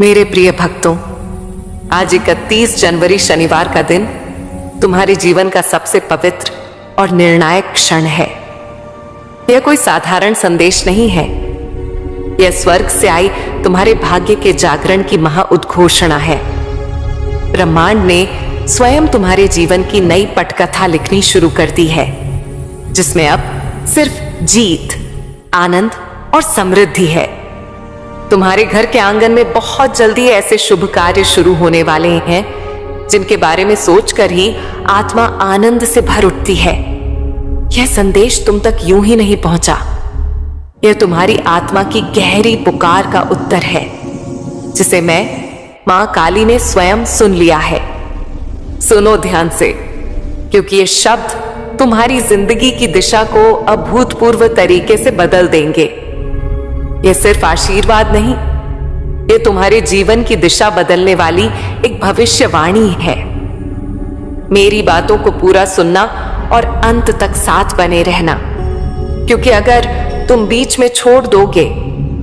मेरे प्रिय भक्तों, आज 31 जनवरी शनिवार का दिन तुम्हारे जीवन का सबसे पवित्र और निर्णायक क्षण है। यह कोई साधारण संदेश नहीं है। यह स्वर्ग से आई तुम्हारे भाग्य के जागरण की महाउद्घोषणा है। ब्रह्मांड ने स्वयं तुम्हारे जीवन की नई पटकथा लिखनी शुरू कर दी है, जिसमें अब सिर्फ जीत, आनंद और समृद्धि है। तुम्हारे घर के आंगन में बहुत जल्दी ऐसे शुभ कार्य शुरू होने वाले हैं जिनके बारे में सोचकर ही आत्मा आनंद से भर उठती है। यह संदेश तुम तक यूं ही नहीं पहुंचा। यह तुम्हारी आत्मा की गहरी पुकार का उत्तर है, जिसे मैं मां काली ने स्वयं सुन लिया है। सुनो ध्यान से, क्योंकि ये शब्द तुम्हारी जिंदगी की दिशा को अभूतपूर्व तरीके से बदल देंगे। यह सिर्फ आशीर्वाद नहीं, ये तुम्हारे जीवन की दिशा बदलने वाली एक भविष्यवाणी है। मेरी बातों को पूरा सुनना और अंत तक साथ बने रहना, क्योंकि अगर तुम बीच में छोड़ दोगे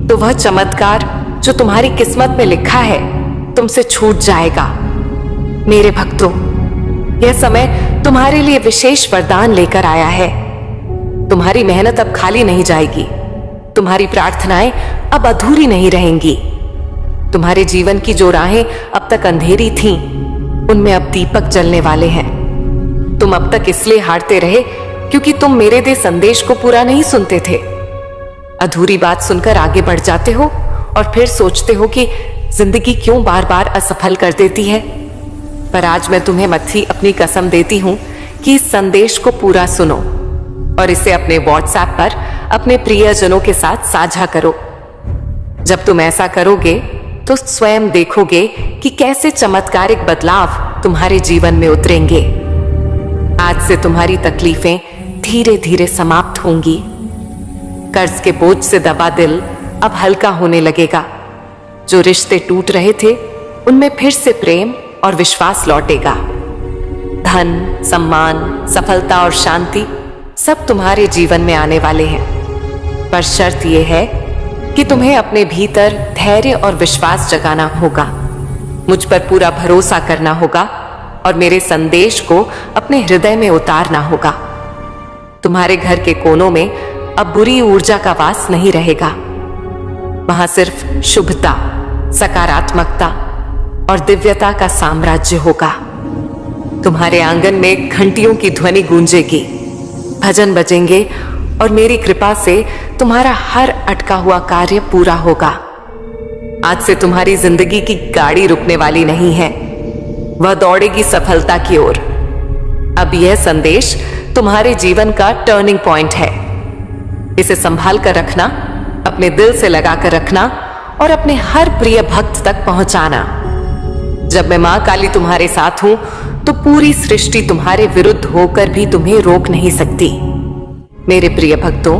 तो वह चमत्कार जो तुम्हारी किस्मत में लिखा है तुमसे छूट जाएगा। मेरे भक्तों, यह समय तुम्हारे लिए विशेष वरदान लेकर आया है। तुम्हारी मेहनत अब खाली नहीं जाएगी। तुम्हारी प्रार्थनाएं अब अधूरी नहीं रहेंगी। तुम्हारे जीवन की जो राहें अब तक अंधेरी थीं, उनमें अब दीपक जलने वाले हैं। तुम अब तक इसलिए हारते रहे क्योंकि तुम मेरे दे संदेश को पूरा नहीं सुनते थे। अधूरी बात सुनकर आगे बढ़ जाते हो और फिर सोचते हो कि जिंदगी क्यों बार बार असफल कर देती है। पर आज मैं तुम्हें मत्थी अपनी कसम देती हूं कि इस संदेश को पूरा सुनो और इसे अपने व्हाट्सएप पर अपने प्रियजनों के साथ साझा करो। जब तुम ऐसा करोगे तो स्वयं देखोगे कि कैसे चमत्कारिक बदलाव तुम्हारे जीवन में उतरेंगे। आज से तुम्हारी तकलीफें धीरे धीरे समाप्त होंगी। कर्ज के बोझ से दबा दिल अब हल्का होने लगेगा। जो रिश्ते टूट रहे थे, उनमें फिर से प्रेम और विश्वास लौटेगा। धन, सम्मान, सफलता और शांति सब तुम्हारे जीवन में आने वाले हैं। पर शर्त यह है कि तुम्हें अपने भीतर धैर्य और विश्वास जगाना होगा, मुझ पर पूरा भरोसा करना होगा और मेरे संदेश को अपने हृदय में उतारना होगा। तुम्हारे घर के कोनों में अब बुरी ऊर्जा का वास नहीं रहेगा। वहां सिर्फ शुभता, सकारात्मकता और दिव्यता का साम्राज्य होगा। तुम्हारे आंगन में घंटियों की ध्वनि गूंजेगी, भजन बजेंगे और मेरी कृपा से तुम्हारा हर अटका हुआ कार्य पूरा होगा। आज से तुम्हारी जिंदगी की गाड़ी रुकने वाली नहीं है, वह दौड़ेगी सफलता की ओर। अब यह संदेश तुम्हारे जीवन का टर्निंग पॉइंट है। इसे संभाल कर रखना, अपने दिल से लगा कर रखना और अपने हर प्रिय भक्त तक पहुंचाना। जब मैं मां काली तुम्हारे साथ हूं तो पूरी सृष्टि तुम्हारे विरुद्ध होकर भी तुम्हें रोक नहीं सकती। मेरे प्रिय भक्तों,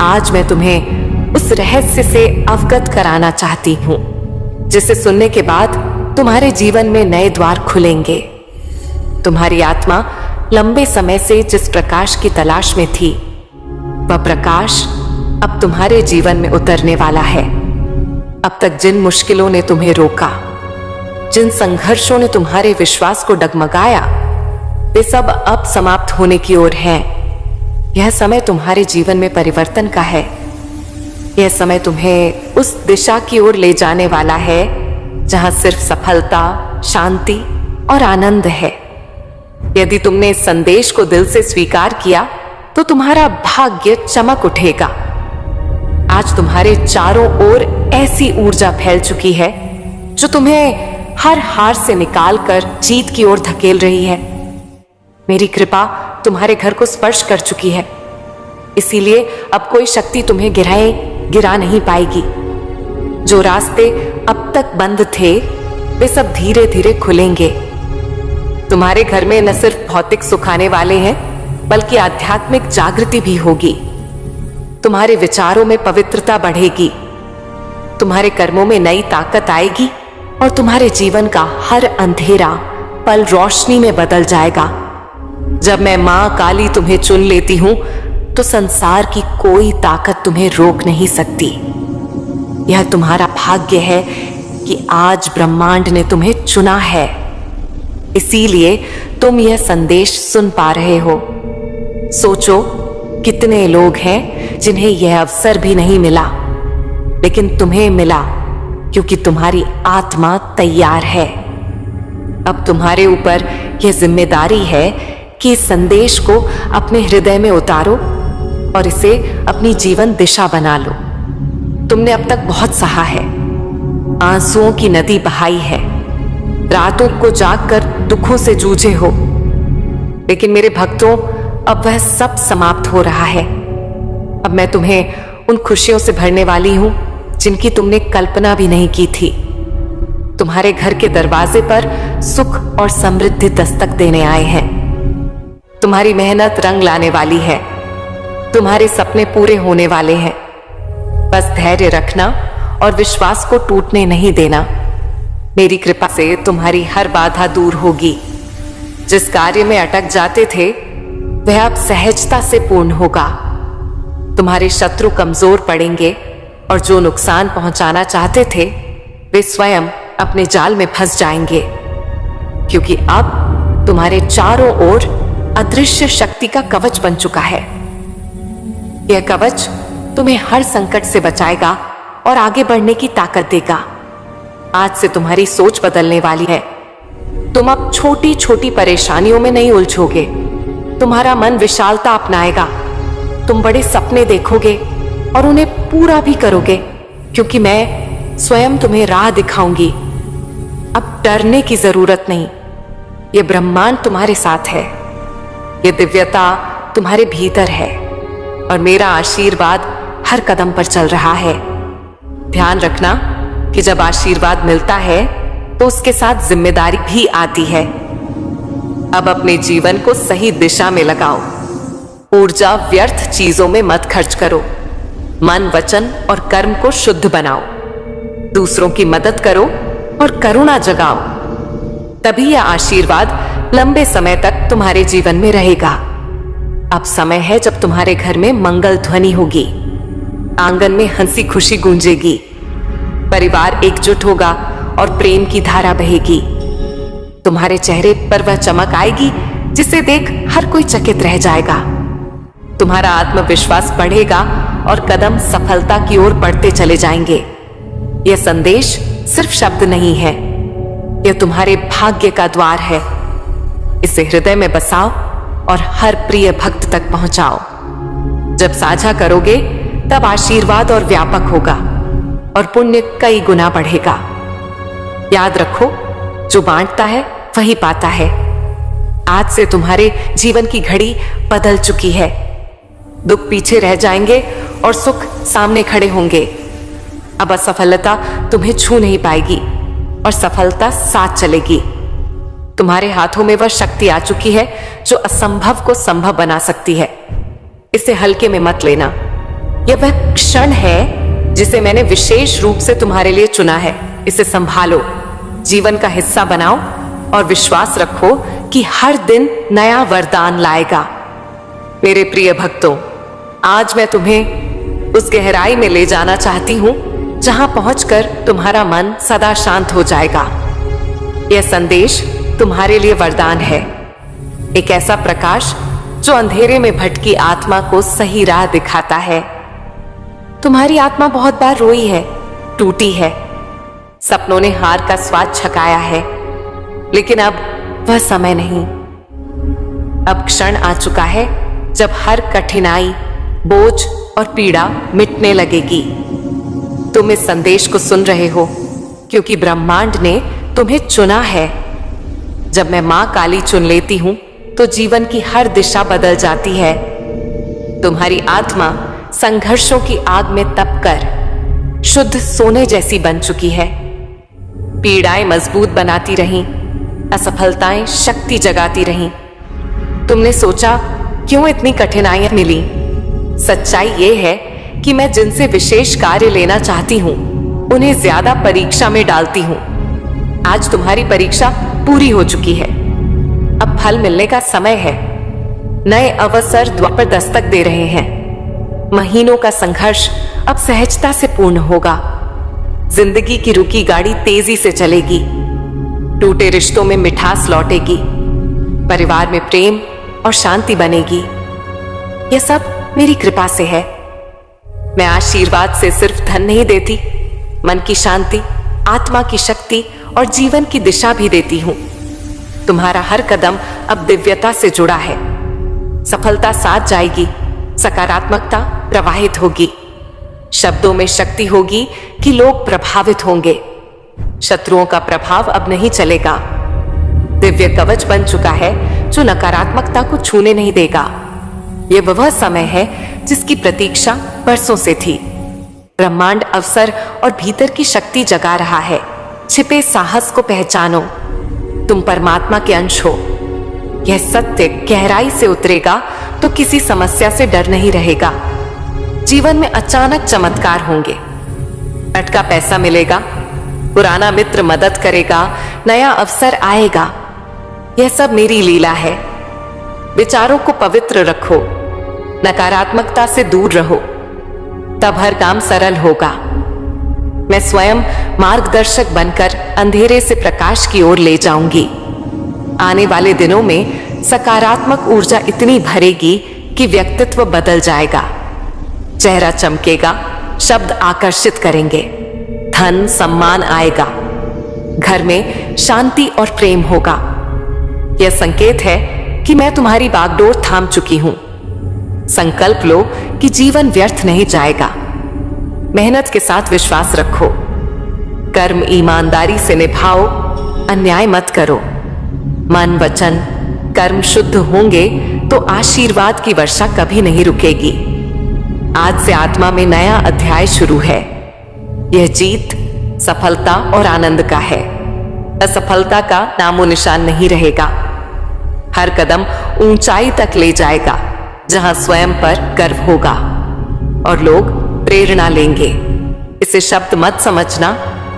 आज मैं तुम्हें उस रहस्य से अवगत कराना चाहती हूं, जिसे सुनने के बाद तुम्हारे जीवन में नए द्वार खुलेंगे। तुम्हारी आत्मा लंबे समय से जिस प्रकाश की तलाश में थी, वह प्रकाश अब तुम्हारे जीवन में उतरने वाला है। अब तक जिन मुश्किलों ने तुम्हें रोका, जिन संघर्षों ने तुम्हारे विश्वास को डगमगाया, वे सब अब समाप्त होने की ओर हैं। यह समय तुम्हारे जीवन में परिवर्तन का है। यह समय तुम्हें उस दिशा की ओर ले जाने वाला है जहां सिर्फ सफलता, शांति और आनंद है। यदि तुमने इस संदेश को दिल से स्वीकार किया तो तुम्हारा भाग्य चमक उठेगा। आज तुम्हारे चारों ओर ऐसी ऊर्जा फैल चुकी है जो तुम्हें हर हार से निकालकर जीत की ओर धकेल रही है। मेरी कृपा तुम्हारे घर को स्पर्श कर चुकी है, इसीलिए अब कोई शक्ति तुम्हें गिरा नहीं पाएगी। जो रास्ते अब तक बंद थे, वे सब धीरे धीरे खुलेंगे। तुम्हारे घर में न सिर्फ भौतिक सुख आने वाले हैं, बल्कि आध्यात्मिक जागृति भी होगी। तुम्हारे विचारों में पवित्रता बढ़ेगी, तुम्हारे कर्मों में नई ताकत आएगी और तुम्हारे जीवन का हर अंधेरा पल रोशनी में बदल जाएगा। जब मैं मां काली तुम्हें चुन लेती हूं तो संसार की कोई ताकत तुम्हें रोक नहीं सकती। यह तुम्हारा भाग्य है कि आज ब्रह्मांड ने तुम्हें चुना है, इसीलिए तुम यह संदेश सुन पा रहे हो। सोचो कितने लोग हैं जिन्हें यह अवसर भी नहीं मिला, लेकिन तुम्हें मिला क्योंकि तुम्हारी आत्मा तैयार है। अब तुम्हारे ऊपर यह जिम्मेदारी है कि इस संदेश को अपने हृदय में उतारो और इसे अपनी जीवन दिशा बना लो। तुमने अब तक बहुत सहा है, आंसुओं की नदी बहाई है, रातों को जागकर दुखों से जूझे हो, लेकिन मेरे भक्तों अब वह सब समाप्त हो रहा है। अब मैं तुम्हें उन खुशियों से भरने वाली हूं जिनकी तुमने कल्पना भी नहीं की थी। तुम्हारे घर के दरवाजे पर सुख और समृद्धि दस्तक देने आए हैं। तुम्हारी मेहनत रंग लाने वाली है, तुम्हारे सपने पूरे होने वाले हैं। बस धैर्य रखना और विश्वास को टूटने नहीं देना। मेरी कृपा से तुम्हारी हर बाधा दूर होगी। जिस कार्य में अटक जाते थे वह अब सहजता से पूर्ण होगा। तुम्हारे शत्रु कमजोर पड़ेंगे और जो नुकसान पहुंचाना चाहते थे वे स्वयं अपने जाल में फंस जाएंगे, क्योंकि अब तुम्हारे चारों ओर अदृश्य शक्ति का कवच बन चुका है। यह कवच तुम्हें हर संकट से बचाएगा और आगे बढ़ने की ताकत देगा। आज से तुम्हारी सोच बदलने वाली है। तुम अब छोटी छोटी परेशानियों में नहीं उलझोगे। तुम्हारा मन विशालता अपनाएगा। तुम बड़े सपने देखोगे और उन्हें पूरा भी करोगे, क्योंकि मैं स्वयं तुम्हें राह दिखाऊंगी। अब डरने की जरूरत नहीं। यह ब्रह्मांड तुम्हारे साथ है, यह दिव्यता तुम्हारे भीतर है और मेरा आशीर्वाद हर कदम पर चल रहा है। ध्यान रखना कि जब आशीर्वाद मिलता है तो उसके साथ जिम्मेदारी भी आती है। अब अपने जीवन को सही दिशा में लगाओ। ऊर्जा व्यर्थ चीजों में मत खर्च करो। मन, वचन और कर्म को शुद्ध बनाओ। दूसरों की मदद करो और करुणा जगाओ। तभी यह आशीर्वाद लंबे समय तक तुम्हारे जीवन में रहेगा। अब समय है जब तुम्हारे घर में मंगल ध्वनि होगी, आंगन में हंसी खुशी गूंजेगी, परिवार एकजुट होगा और प्रेम की धारा बहेगी। तुम्हारे चेहरे पर वह चमक आएगी जिसे देख हर कोई चकित रह जाएगा। तुम्हारा आत्मविश्वास बढ़ेगा और कदम सफलता की ओर बढ़ते चले जाएंगे। यह संदेश सिर्फ शब्द नहीं है, यह तुम्हारे भाग्य का द्वार है। इसे हृदय में बसाओ और हर प्रिय भक्त तक पहुंचाओ। जब साझा करोगे तब आशीर्वाद और व्यापक होगा और पुण्य कई गुना बढ़ेगा। याद रखो, जो बांटता है वही पाता है। आज से तुम्हारे जीवन की घड़ी बदल चुकी है। दुख पीछे रह जाएंगे और सुख सामने खड़े होंगे। अब असफलता तुम्हें छू नहीं पाएगी और सफलता साथ चलेगी। तुम्हारे हाथों में वह शक्ति आ चुकी है जो असंभव को संभव बना सकती है। इसे हल्के में मत लेना। यह वह क्षण है जिसे मैंने विशेष रूप से तुम्हारे लिए चुना है। इसे संभालो, जीवन का हिस्सा बनाओ और विश्वास रखो कि हर दिन नया वरदान लाएगा। मेरे प्रिय भक्तों, आज मैं तुम्हें उस गहराई में ले जाना चाहती हूं जहां पहुंचकर तुम्हारा मन सदा शांत हो जाएगा। यह संदेश तुम्हारे लिए वरदान है, एक ऐसा प्रकाश जो अंधेरे में भटकी आत्मा को सही राह दिखाता है। तुम्हारी आत्मा बहुत बार रोई है, टूटी है, सपनों ने हार का स्वाद छकाया है, लेकिन अब वह समय नहीं। अब क्षण आ चुका है जब हर कठिनाई, बोझ और पीड़ा मिटने लगेगी। तुम इस संदेश को सुन रहे हो क्योंकि ब्रह्मांड ने तुम्हें चुना है। जब मैं मां काली चुन लेती हूं तो जीवन की हर दिशा बदल जाती है। तुम्हारी आत्मा संघर्षों की आग में तपकर शुद्ध सोने जैसी बन चुकी है। पीड़ाएं मजबूत बनाती रहीं, असफलताएं शक्ति जगाती रहीं। तुमने सोचा क्यों इतनी कठिनाइयां मिली? सच्चाई ये है कि मैं जिनसे विशेष कार्य लेना चाहती हूं उन्हें ज्यादा परीक्षा में डालती हूं। आज तुम्हारी परीक्षा पूरी हो चुकी है। अब फल मिलने का समय है। नए अवसर द्वार पर दस्तक दे रहे हैं। महीनों का संघर्ष अब सहजता से पूर्ण होगा। जिंदगी की रुकी गाड़ी तेजी से चलेगी, टूटे रिश्तों में मिठास लौटेगी, परिवार में प्रेम और शांति बनेगी। यह सब मेरी कृपा से है। मैं आशीर्वाद से सिर्फ धन नहीं देती, मन की शांति, आत्मा की शक्ति और जीवन की दिशा भी देती हूं। तुम्हारा हर कदम अब दिव्यता से जुड़ा है। सफलता साथ जाएगी, सकारात्मकता प्रवाहित होगी, शब्दों में शक्ति होगी कि लोग प्रभावित होंगे। शत्रुओं का प्रभाव अब नहीं चलेगा। दिव्य कवच बन चुका है जो नकारात्मकता को छूने नहीं देगा। यह वह समय है जिसकी प्रतीक्षा बरसों से थी। ब्रह्मांड अवसर और भीतर की शक्ति जगा रहा है। छिपे साहस को पहचानो, तुम परमात्मा के अंश हो। यह सत्य गहराई से उतरेगा तो किसी समस्या से डर नहीं रहेगा। जीवन में अचानक चमत्कार होंगे, अटका पैसा मिलेगा, पुराना मित्र मदद करेगा, नया अवसर आएगा। यह सब मेरी लीला है। विचारों को पवित्र रखो, नकारात्मकता से दूर रहो, तब हर काम सरल होगा। मैं स्वयं मार्गदर्शक बनकर अंधेरे से प्रकाश की ओर ले जाऊंगी। आने वाले दिनों में सकारात्मक ऊर्जा इतनी भरेगी कि व्यक्तित्व बदल जाएगा। चेहरा चमकेगा, शब्द आकर्षित करेंगे, धन सम्मान आएगा, घर में शांति और प्रेम होगा। यह संकेत है कि मैं तुम्हारी बागडोर थाम चुकी हूं। संकल्प लो कि जीवन व्यर्थ नहीं जाएगा। मेहनत के साथ विश्वास रखो, कर्म ईमानदारी से निभाओ, अन्याय मत करो। मन वचन कर्म शुद्ध होंगे तो आशीर्वाद की वर्षा कभी नहीं रुकेगी। आज से आत्मा में नया अध्याय शुरू है। यह जीत, सफलता और आनंद का है। असफलता का नामो निशान नहीं रहेगा। हर कदम ऊंचाई तक ले जाएगा जहां स्वयं पर गर्व होगा और लोग प्रेरणा लेंगे। इसे शब्द मत समझना,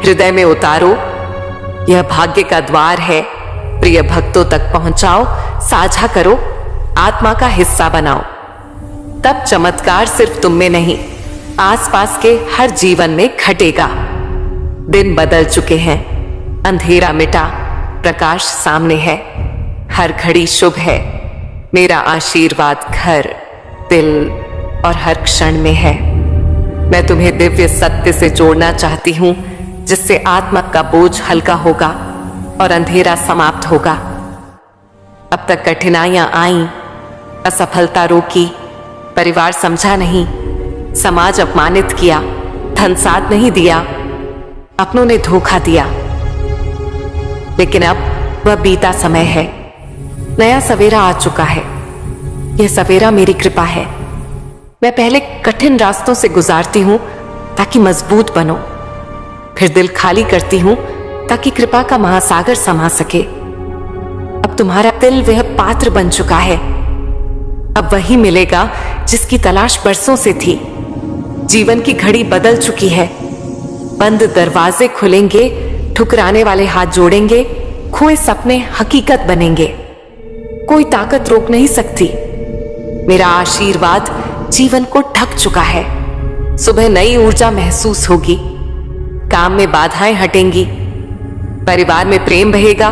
हृदय में उतारो। यह भाग्य का द्वार है। प्रिय भक्तों तक पहुंचाओ, साझा करो, आत्मा का हिस्सा बनाओ। तब चमत्कार सिर्फ तुम में नहीं, आसपास के हर जीवन में घटेगा। दिन बदल चुके हैं, अंधेरा मिटा, प्रकाश सामने है। हर घड़ी शुभ है। मेरा आशीर्वाद घर, दिल और हर क्षण में है। मैं तुम्हें दिव्य सत्य से जोड़ना चाहती हूं, जिससे आत्मा का बोझ हल्का होगा और अंधेरा समाप्त होगा। अब तक कठिनाइयां आईं, असफलता रोकी, परिवार समझा नहीं, समाज अपमानित किया, धन साथ नहीं दिया, अपनों ने धोखा दिया। लेकिन अब वह बीता समय है। नया सवेरा आ चुका है। यह सवेरा मेरी कृपा है। मैं पहले कठिन रास्तों से गुजारती हूं ताकि मजबूत बनो, फिर दिल खाली करती हूं ताकि कृपा का महासागर समा सके। अब तुम्हारा दिल वह पात्र बन चुका है। अब वही मिलेगा जिसकी तलाश बरसों से थी। जीवन की घड़ी बदल चुकी है। बंद दरवाजे खुलेंगे, ठुकराने वाले हाथ जोड़ेंगे, खोए सपने हकीकत बनेंगे। कोई ताकत रोक नहीं सकती। मेरा आशीर्वाद जीवन को ढक चुका है। सुबह नई ऊर्जा महसूस होगी, काम में बाधाएं हटेंगी, परिवार में प्रेम बहेगा,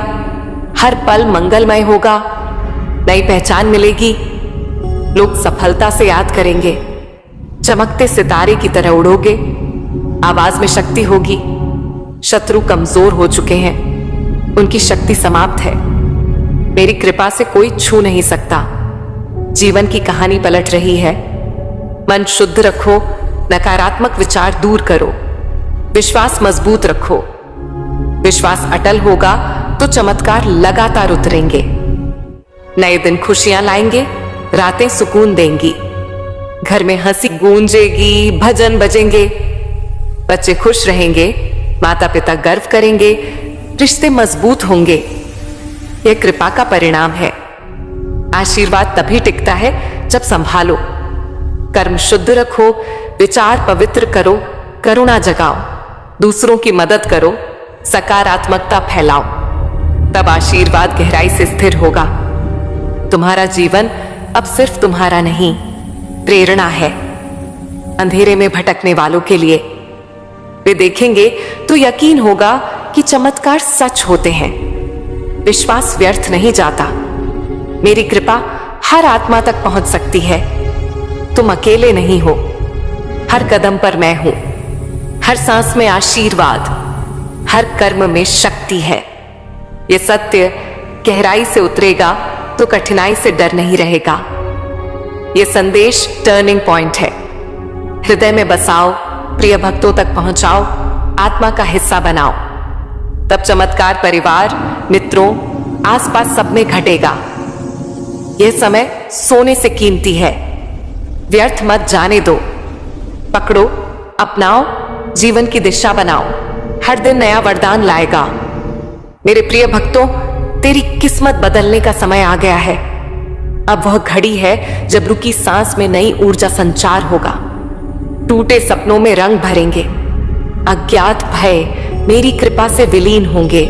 हर पल मंगलमय होगा, नई पहचान मिलेगी, लोग सफलता से याद करेंगे, चमकते सितारे की तरह उड़ोगे, आवाज में शक्ति होगी। शत्रु कमजोर हो चुके हैं, उनकी शक्ति समाप्त है। मेरी कृपा से कोई छू नहीं सकता। जीवन की कहानी पलट रही है। मन शुद्ध रखो, नकारात्मक विचार दूर करो, विश्वास मजबूत रखो। विश्वास अटल होगा तो चमत्कार लगातार उतरेंगे। नए दिन खुशियां लाएंगे, रातें सुकून देंगी, घर में हंसी गूंजेगी, भजन बजेंगे, बच्चे खुश रहेंगे, माता पिता गर्व करेंगे, रिश्ते मजबूत होंगे। यह कृपा का परिणाम है। आशीर्वाद तभी टिकता है जब संभालो, कर्म शुद्ध रखो, विचार पवित्र करो, करुणा जगाओ, दूसरों की मदद करो, सकारात्मकता फैलाओ। तब आशीर्वाद गहराई से स्थिर होगा। तुम्हारा जीवन अब सिर्फ तुम्हारा नहीं, प्रेरणा है अंधेरे में भटकने वालों के लिए। वे देखेंगे तो यकीन होगा कि चमत्कार सच होते हैं। विश्वास व्यर्थ नहीं जाता। मेरी कृपा हर आत्मा तक पहुंच सकती है। तुम अकेले नहीं हो। हर कदम पर मैं हूं। हर सांस में आशीर्वाद, हर कर्म में शक्ति है। यह सत्य गहराई से उतरेगा तो कठिनाई से डर नहीं रहेगा। यह संदेश टर्निंग पॉइंट है। हृदय में बसाओ, प्रिय भक्तों तक पहुंचाओ, आत्मा का हिस्सा बनाओ। तब चमत्कार परिवार, मित्रों, आसपास सब में घटेगा। यह समय सोने से कीमती है। व्यर्थ मत जाने दो। पकड़ो, अपनाओ, जीवन की दिशा बनाओ। हर दिन नया वरदान लाएगा। मेरे प्रिय भक्तों, तेरी किस्मत बदलने का समय आ गया है। अब वह घड़ी है जब रुकी सांस में नई ऊर्जा संचार होगा। टूटे सपनों में रंग भरेंगे। अज्ञात भय मेरी कृपा से विलीन होंगे।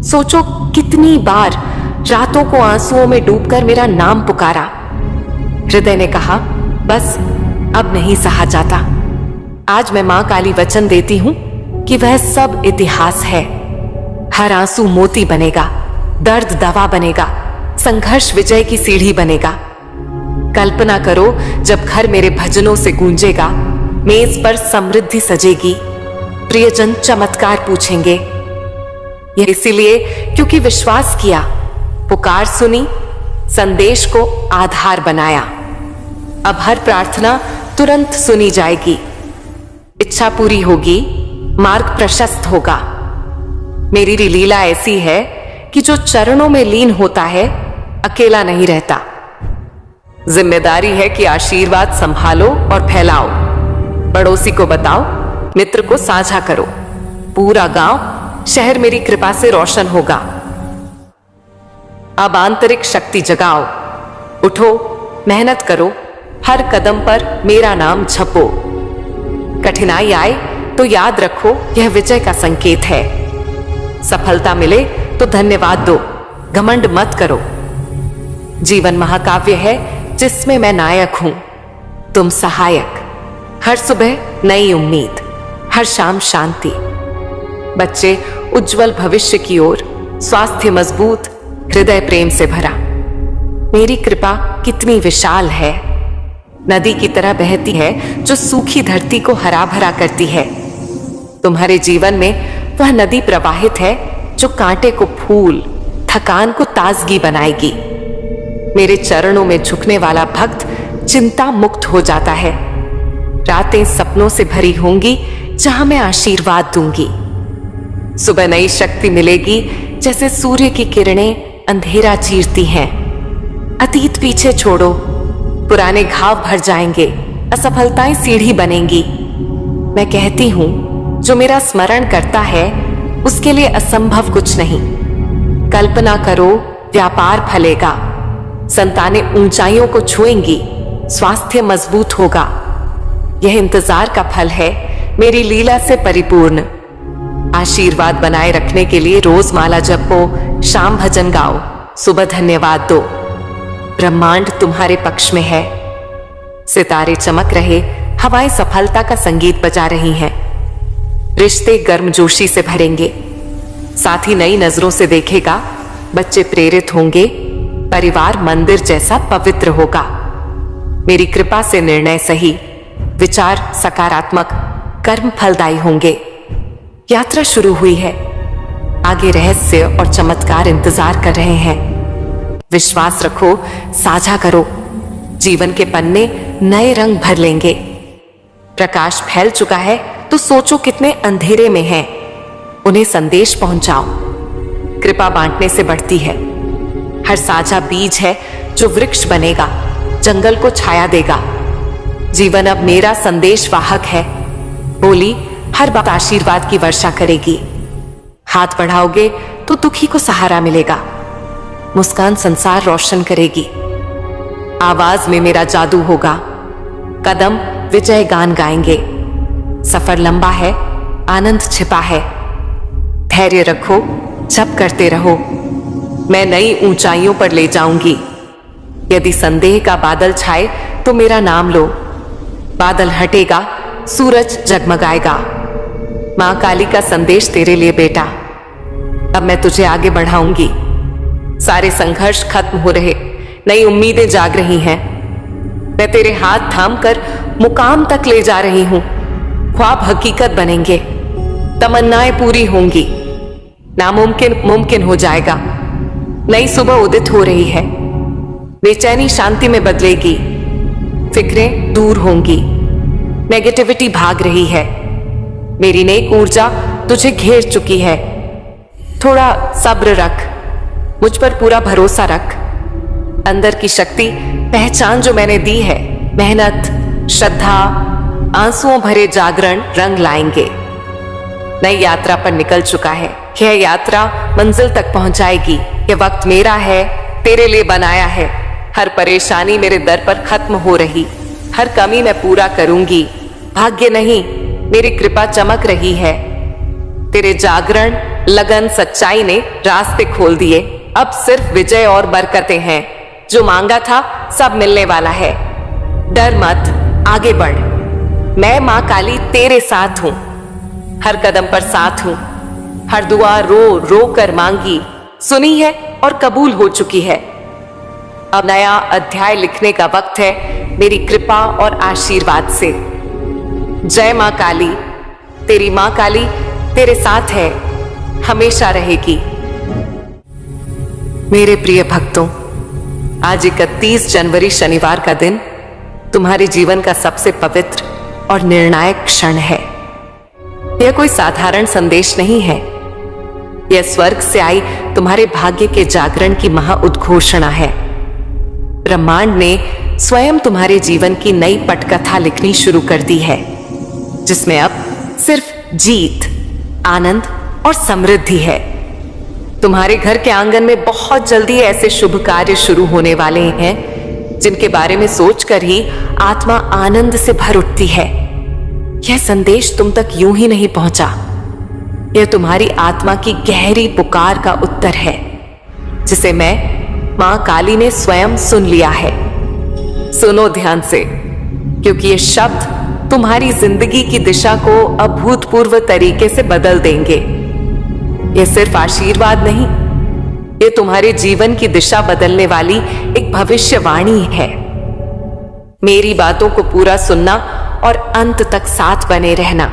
सोचो कितनी बार रातों को आंसुओं में डूबकर मेरा नाम पुकारा। हृदय ने कहा, बस अब नहीं सहा जाता। आज मैं मां काली वचन देती हूं कि वह सब इतिहास है। हर आंसू मोती बनेगा, दर्द दवा बनेगा, संघर्ष विजय की सीढ़ी बनेगा। कल्पना करो, जब घर मेरे भजनों से गूंजेगा, मेज पर समृद्धि सजेगी, प्रियजन चमत्कार पूछेंगे। यह इसीलिए क्योंकि विश्वास किया, पुकार सुनी, संदेश को आधार बनाया। अब हर प्रार्थना तुरंत सुनी जाएगी। इच्छा पूरी होगी, मार्ग प्रशस्त होगा। मेरी लीला ऐसी है कि जो चरणों में लीन होता है, अकेला नहीं रहता। जिम्मेदारी है कि आशीर्वाद संभालो और फैलाओ। पड़ोसी को बताओ, मित्र को साझा करो। पूरा गांव, शहर मेरी कृपा से रोशन होगा। अब आंतरिक शक्ति जगाओ। उठो, मेहनत करो। हर कदम पर मेरा नाम झपो। कठिनाई आए तो याद रखो, यह विजय का संकेत है। सफलता मिले तो धन्यवाद दो, घमंड मत करो। जीवन महाकाव्य है जिसमें मैं नायक हूं, तुम सहायक। हर सुबह नई उम्मीद, हर शाम शांति। बच्चे उज्जवल भविष्य की ओर, स्वास्थ्य मजबूत, हृदय प्रेम से भरा। मेरी कृपा कितनी विशाल है। नदी की तरह बहती है जो सूखी धरती को हरा भरा करती है। तुम्हारे जीवन में वह नदी प्रवाहित है जो कांटे को फूल, थकान को ताजगी बनाएगी। मेरे चरणों में झुकने वाला भक्त चिंता मुक्त हो जाता है। रातें सपनों से भरी होंगी जहां मैं आशीर्वाद दूंगी। सुबह नई शक्ति मिलेगी जैसे सूर्य की किरणें अंधेरा चीरती हैं। अतीत पीछे छोड़ो, पुराने घाव भर जाएंगे, असफलताएं सीढ़ी बनेंगी। मैं कहती हूं, जो मेरा स्मरण करता है उसके लिए असंभव कुछ नहीं। कल्पना करो, व्यापार फलेगा, संतानें ऊंचाइयों को छुएंगी, स्वास्थ्य मजबूत होगा। यह इंतजार का फल है, मेरी लीला से परिपूर्ण। आशीर्वाद बनाए रखने के लिए रोज माला जपो, शाम भजन गाओ, सुबह धन्यवाद दो। ब्रह्मांड तुम्हारे पक्ष में है। सितारे चमक रहे, हवाएं सफलता का संगीत बजा रही हैं। रिश्ते गर्मजोशी से भरेंगे, साथी नई नजरों से देखेगा। बच्चे प्रेरित होंगे, परिवार मंदिर जैसा पवित्र होगा। मेरी कृपा से निर्णय सही, विचार सकारात्मक, कर्म फलदायी होंगे। यात्रा शुरू हुई है, आगे रहस्य और चमत्कार इंतजार कर रहे हैं। विश्वास रखो, साझा करो, जीवन के पन्ने नए रंग भर लेंगे। प्रकाश फैल चुका है तो सोचो कितने अंधेरे में हैं, उन्हें संदेश पहुंचाओ। कृपा बांटने से बढ़ती है। हर साझा बीज है जो वृक्ष बनेगा, जंगल को छाया देगा। जीवन अब मेरा संदेश वाहक है। बोली हर बात आशीर्वाद की वर्षा करेगी। हाथ बढ़ाओगे तो दुखी को सहारा मिलेगा। मुस्कान संसार रोशन करेगी। आवाज में मेरा जादू होगा। कदम विजय गान गाएंगे। सफर लंबा है, आनंद छिपा है। धैर्य रखो, जप करते रहो। मैं नई ऊंचाइयों पर ले जाऊंगी। यदि संदेह का बादल छाए तो मेरा नाम लो। बादल हटेगा, सूरज जगमगाएगा। मां काली का संदेश तेरे लिए बेटा। अब मैं तुझे आगे बढ़ाऊंगी। सारे संघर्ष खत्म हो रहे, नई उम्मीदें जाग रही हैं। मैं तेरे हाथ थाम कर मुकाम तक ले जा रही हूं। ख्वाब हकीकत बनेंगे, तमन्नाएं पूरी होंगी, नामुमकिन मुमकिन हो जाएगा। नई सुबह उदित हो रही है, बेचैनी शांति में बदलेगी, फिक्रें दूर होंगी, नेगेटिविटी भाग रही है। मेरी नेक ऊर्जा तुझे घेर चुकी है। थोड़ा सब्र रख, मुझ पर पूरा भरोसा रख। अंदर की शक्ति पहचान जो मैंने दी है, मेहनत, श्रद्धा, आंसुओं भरे जागरण रंग लाएंगे। नई यात्रा पर निकल चुका है। यह यात्रा मंजिल तक पहुंचाएगी। यह वक्त मेरा है, तेरे लिए बनाया है। हर परेशानी मेरे दर पर खत्म हो रही, हर कमी मैं पूरा करूंगी। भाग्य नहीं, मेरी कृपा चमक रही है। तेरे जागरण, लगन, सच्चाई ने रास्ते खोल दिए। अब सिर्फ विजय और बरकतें हैं। जो मांगा था सब मिलने वाला है। डर मत, आगे बढ़। मैं मां काली तेरे साथ हूं, हर कदम पर साथ हूं। हर दुआ रो रो कर मांगी, सुनी है और कबूल हो चुकी है। अब नया अध्याय लिखने का वक्त है, मेरी कृपा और आशीर्वाद से। जय मां काली। तेरी मां काली तेरे साथ है, हमेशा रहेगी। मेरे प्रिय भक्तों, आज 31 जनवरी शनिवार का दिन तुम्हारे जीवन का सबसे पवित्र और निर्णायक क्षण है। यह कोई साधारण संदेश नहीं है, यह स्वर्ग से आई तुम्हारे भाग्य के जागरण की महाउद्घोषणा है। ब्रह्मांड ने स्वयं तुम्हारे जीवन की नई पटकथा लिखनी शुरू कर दी है, जिसमें अब सिर्फ जीत, आनंद और समृद्धि है। तुम्हारे घर के आंगन में बहुत जल्दी ऐसे शुभ कार्य शुरू होने वाले हैं जिनके बारे में सोचकर ही आत्मा आनंद से भर उठती है। यह संदेश तुम तक यूं ही नहीं पहुंचा, यह तुम्हारी आत्मा की गहरी पुकार का उत्तर है, जिसे मैं मां काली ने स्वयं सुन लिया है। सुनो ध्यान से, क्योंकि ये शब्द तुम्हारी जिंदगी की दिशा को अभूतपूर्व तरीके से बदल देंगे। यह सिर्फ आशीर्वाद नहीं, ये तुम्हारे जीवन की दिशा बदलने वाली एक भविष्यवाणी है। मेरी बातों को पूरा सुनना और अंत तक साथ बने रहना,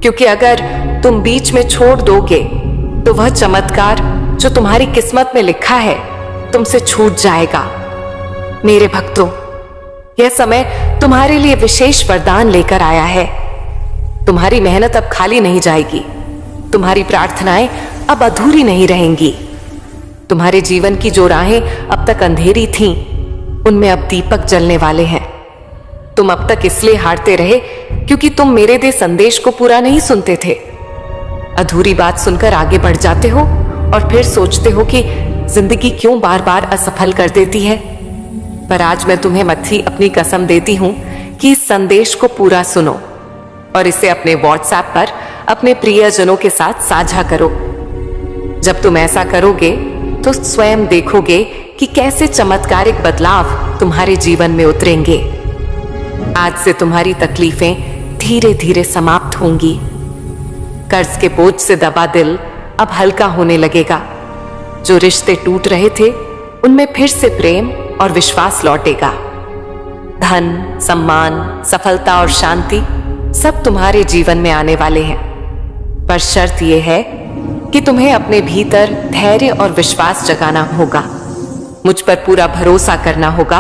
क्योंकि अगर तुम बीच में छोड़ दोगे तो वह चमत्कार जो तुम्हारी किस्मत में लिखा है तुमसे छूट जाएगा। मेरे भक्तों, यह समय तुम्हारे लिए विशेष वरदान लेकर आया है। तुम्हारी मेहनत अब खाली नहीं जाएगी, तुम्हारी प्रार्थनाएं अब अधूरी नहीं रहेंगी। तुम्हारे जीवन की जो राहें अब तक अंधेरी थीं, उनमें अब दीपक जलने वाले हैं। तुम अब तक इसलिए हारते रहे क्योंकि तुम मेरे दे संदेश को पूरा नहीं सुनते थे। अधूरी बात सुनकर आगे बढ़ जाते हो और फिर सोचते हो कि जिंदगी क्यों बार बार असफल कर देती है। पर आज मैं तुम्हें मत्थी अपनी कसम देती हूं कि इस संदेश को पूरा सुनो और इसे अपने व्हाट्सएप पर अपने प्रियजनों के साथ साझा करो। जब तुम ऐसा करोगे तो स्वयं देखोगे कि कैसे चमत्कारिक बदलाव तुम्हारे जीवन में उतरेंगे। आज से तुम्हारी तकलीफें धीरे धीरे समाप्त होंगी। कर्ज के बोझ से दबा दिल अब हल्का होने लगेगा। जो रिश्ते टूट रहे थे, उनमें फिर से प्रेम और विश्वास लौटेगा। धन, सम्मान, सफलता और शांति सब तुम्हारे जीवन में आने वाले हैं। पर शर्त यह है कि तुम्हें अपने भीतर धैर्य और विश्वास जगाना होगा, मुझ पर पूरा भरोसा करना होगा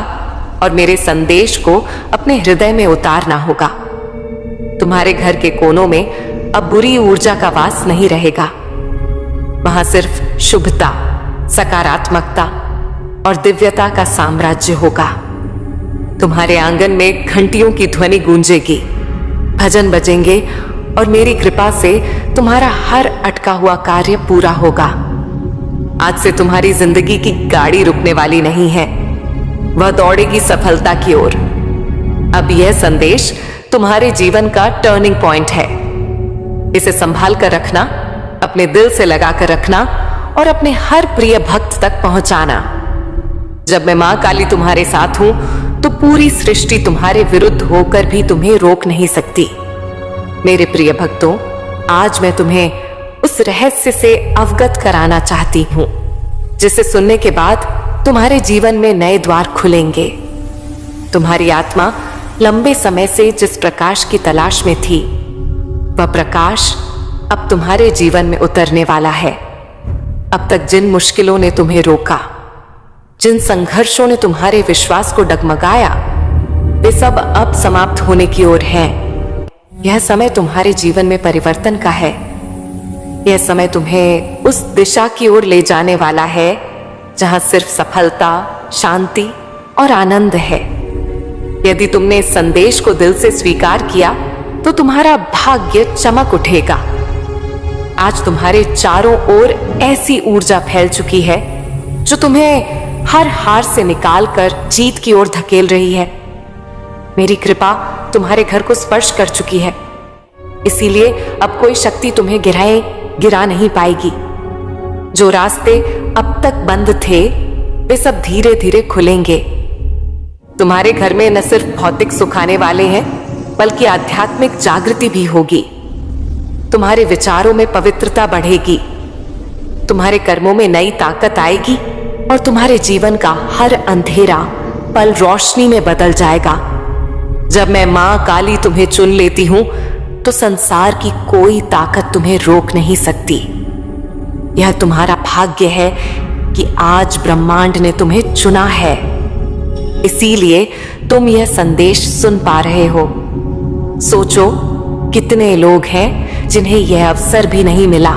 और मेरे संदेश को अपने हृदय में उतारना होगा। तुम्हारे घर के कोनों में अब बुरी ऊर्जा का वास नहीं रहेगा। वहां सिर्फ शुभता, सकारात्मकता और दिव्यता का साम्राज्य होगा। तुम्हारे आंगन में घंटियों की ध्वनि गूंजेगी, भजन बजेंगे और मेरी कृपा से तुम्हारा हर अटका हुआ कार्य पूरा होगा। आज से तुम्हारी जिंदगी की गाड़ी रुकने वाली नहीं है, वह दौड़ेगी सफलता की ओर। अब यह संदेश तुम्हारे जीवन का टर्निंग पॉइंट है। इसे संभाल कर रखना, अपने दिल से लगा कर रखना और अपने हर प्रिय भक्त तक पहुंचाना। जब मैं मां काली तुम्हारे साथ हूं तो पूरी सृष्टि तुम्हारे विरुद्ध होकर भी तुम्हें रोक नहीं सकती। मेरे प्रिय भक्तों, आज मैं तुम्हें उस रहस्य से अवगत कराना चाहती हूं, जिसे सुनने के बाद तुम्हारे जीवन में नए द्वार खुलेंगे। तुम्हारी आत्मा लंबे समय से जिस प्रकाश की तलाश में थी, वह प्रकाश अब तुम्हारे जीवन में उतरने वाला है। अब तक जिन मुश्किलों ने तुम्हें रोका, जिन संघर्षों ने तुम्हारे विश्वास को डगमगाया, वे सब अब समाप्त होने की ओर हैं। यह समय तुम्हारे जीवन में परिवर्तन का है। यह समय तुम्हें उस दिशा की ओर ले जाने वाला है जहां सिर्फ सफलता, शांति और आनंद है। यदि तुमने इस संदेश को दिल से स्वीकार किया तो तुम्हारा भाग्य चमक उठेगा। आज तुम्हारे चारों ओर ऐसी ऊर्जा फैल चुकी है जो तुम्हें हर हार से निकालकर जीत की ओर धकेल रही है। मेरी कृपा तुम्हारे घर को स्पर्श कर चुकी है, इसीलिए अब कोई शक्ति तुम्हें गिरा नहीं पाएगी। जो रास्ते अब तक बंद थे, वे सब धीरे धीरे खुलेंगे। तुम्हारे घर में न सिर्फ भौतिक सुख आने वाले हैं, बल्कि आध्यात्मिक जागृति भी होगी। तुम्हारे विचारों में पवित्रता बढ़ेगी, तुम्हारे कर्मों में नई ताकत आएगी और तुम्हारे जीवन का हर अंधेरा पल रोशनी में बदल जाएगा। जब मैं मां काली तुम्हें चुन लेती हूं तो संसार की कोई ताकत तुम्हें रोक नहीं सकती। यह तुम्हारा भाग्य है कि आज ब्रह्मांड ने तुम्हें चुना है, इसीलिए तुम यह संदेश सुन पा रहे हो। सोचो, कितने लोग हैं जिन्हें यह अवसर भी नहीं मिला,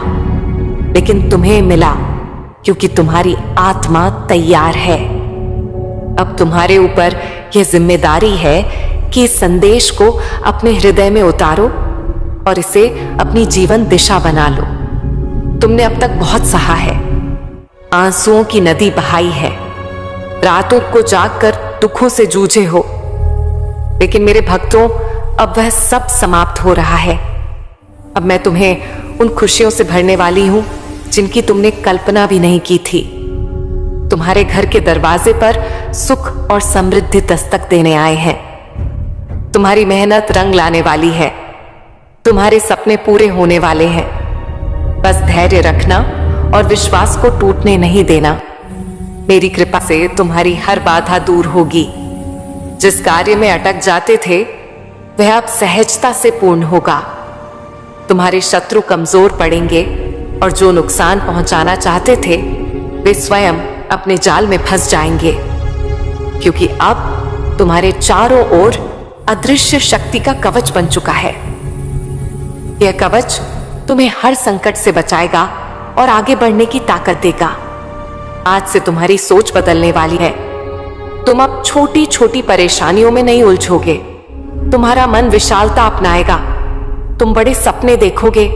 लेकिन तुम्हें मिला क्योंकि तुम्हारी आत्मा तैयार है। अब तुम्हारे ऊपर यह जिम्मेदारी है कि इस संदेश को अपने हृदय में उतारो और इसे अपनी जीवन दिशा बना लो। तुमने अब तक बहुत सहा है, आंसुओं की नदी बहाई है, रातों को जागकर दुखों से जूझे हो, लेकिन मेरे भक्तों, अब वह सब समाप्त हो रहा है। अब मैं तुम्हें उन खुशियों से भरने वाली हूं जिनकी तुमने कल्पना भी नहीं की थी। तुम्हारे घर के दरवाजे पर सुख और समृद्धि दस्तक देने आए हैं। तुम्हारी मेहनत रंग लाने वाली है, तुम्हारे सपने पूरे होने वाले हैं। बस धैर्य रखना और विश्वास को टूटने नहीं देना। मेरी कृपा से तुम्हारी हर बाधा दूर होगी। जिस कार्य में अटक जाते थे, वह अब सहजता से पूर्ण होगा। तुम्हारे शत्रु कमजोर पड़ेंगे और जो नुकसान पहुंचाना चाहते थे, वे स्वयं अपने जाल में फंस जाएंगे, क्योंकि अब तुम्हारे चारों ओर अदृश्य शक्ति का कवच बन चुका है। यह कवच तुम्हें हर संकट से बचाएगा और आगे बढ़ने की ताकत देगा। आज से तुम्हारी सोच बदलने वाली है। तुम अब छोटी छोटी परेशानियों में नहीं उलझोगे। तुम्हारा मन विशालता अपनाएगा। तुम बड़े सपने देखोगे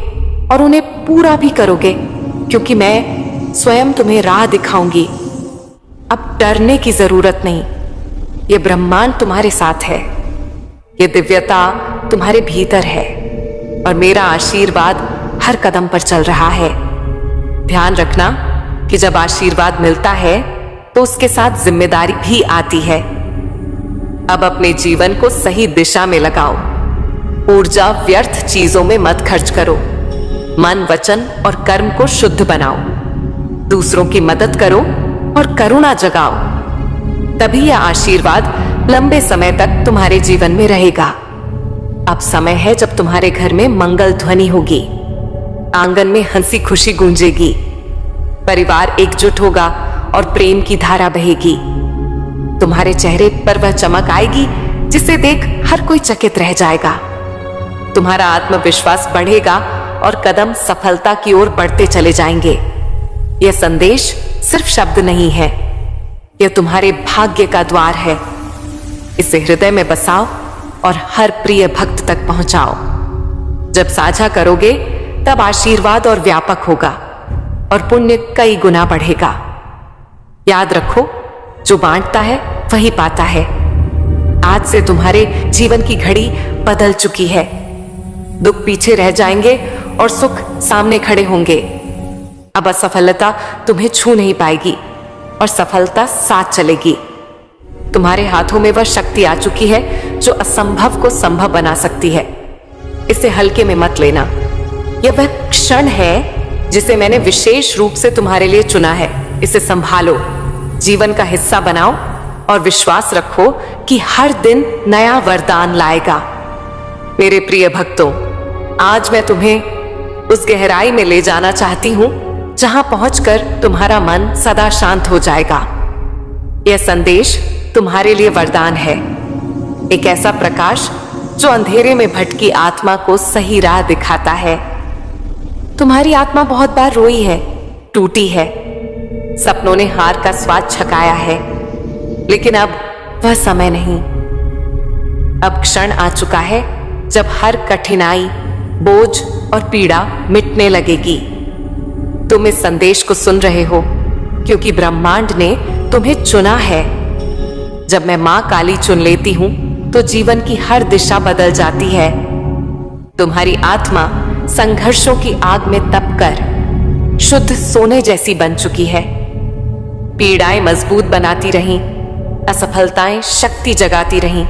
और उन्हें पूरा भी करोगे, क्योंकि मैं स्वयं तुम्हें राह दिखाऊंगी। अब डरने की जरूरत नहीं। यह ब्रह्मांड तुम्हारे साथ है, यह दिव्यता तुम्हारे भीतर है और मेरा आशीर्वाद हर कदम पर चल रहा है। ध्यान रखना कि जब आशीर्वाद मिलता है तो उसके साथ जिम्मेदारी भी आती है। अब अपने जीवन को सही दिशा में लगाओ। ऊर्जा व्यर्थ चीजों में मत खर्च करो। मन, वचन और कर्म को शुद्ध बनाओ। दूसरों की मदद करो और करुणा जगाओ। तभी यह आशीर्वाद लंबे समय तक तुम्हारे जीवन में रहेगा। अब समय है जब तुम्हारे घर में मंगल ध्वनि होगी, आंगन में हंसी खुशी गूंजेगी, परिवार एकजुट होगा और प्रेम की धारा बहेगी। तुम्हारे चेहरे पर वह चमक आएगी जिसे देख हर कोई चकित रह जाएगा। तुम्हारा आत्मविश्वास बढ़ेगा और कदम सफलता की ओर बढ़ते चले जाएंगे। यह संदेश सिर्फ शब्द नहीं है, यह तुम्हारे भाग्य का द्वार है। इसे हृदय में बसाओ और हर प्रिय भक्त तक पहुंचाओ। जब साझा करोगे तब आशीर्वाद और व्यापक होगा और पुण्य कई गुना बढ़ेगा। याद रखो, जो बांटता है वही पाता है। आज से तुम्हारे जीवन की घड़ी बदल चुकी है। दुख पीछे रह जाएंगे और सुख सामने खड़े होंगे। अब असफलता तुम्हें छू नहीं पाएगी और सफलता साथ चलेगी। तुम्हारे हाथों में वह शक्ति आ चुकी है जो असंभव को संभव बना सकती है। इसे हल्के में मत लेना। यह वह क्षण है जिसे मैंने विशेष रूप से तुम्हारे लिए चुना है। इसे संभालो, जीवन का हिस्सा बनाओ और विश्वास रखो कि हर दिन नया वरदान लाएगा। मेरे प्रिय भक्तों, आज मैं तुम्हें उस गहराई में ले जाना चाहती हूं जहां पहुंचकर तुम्हारा मन सदा शांत हो जाएगा। यह संदेश तुम्हारे लिए वरदान है, एक ऐसा प्रकाश जो अंधेरे में भटकी आत्मा को सही राह दिखाता है। तुम्हारी आत्मा बहुत बार रोई है, टूटी है, सपनों ने हार का स्वाद छकाया है, लेकिन अब वह समय नहीं। अब क्षण आ चुका है जब हर कठिनाई, बोझ और पीड़ा मिटने लगेगी। तुम इस संदेश को सुन रहे हो क्योंकि ब्रह्मांड ने तुम्हें चुना है। जब मैं मां काली चुन लेती हूं तो जीवन की हर दिशा बदल जाती है। तुम्हारी आत्मा संघर्षों की आग में तपकर शुद्ध सोने जैसी बन चुकी है। पीड़ाएं मजबूत बनाती रहीं, असफलताएं शक्ति जगाती रहीं।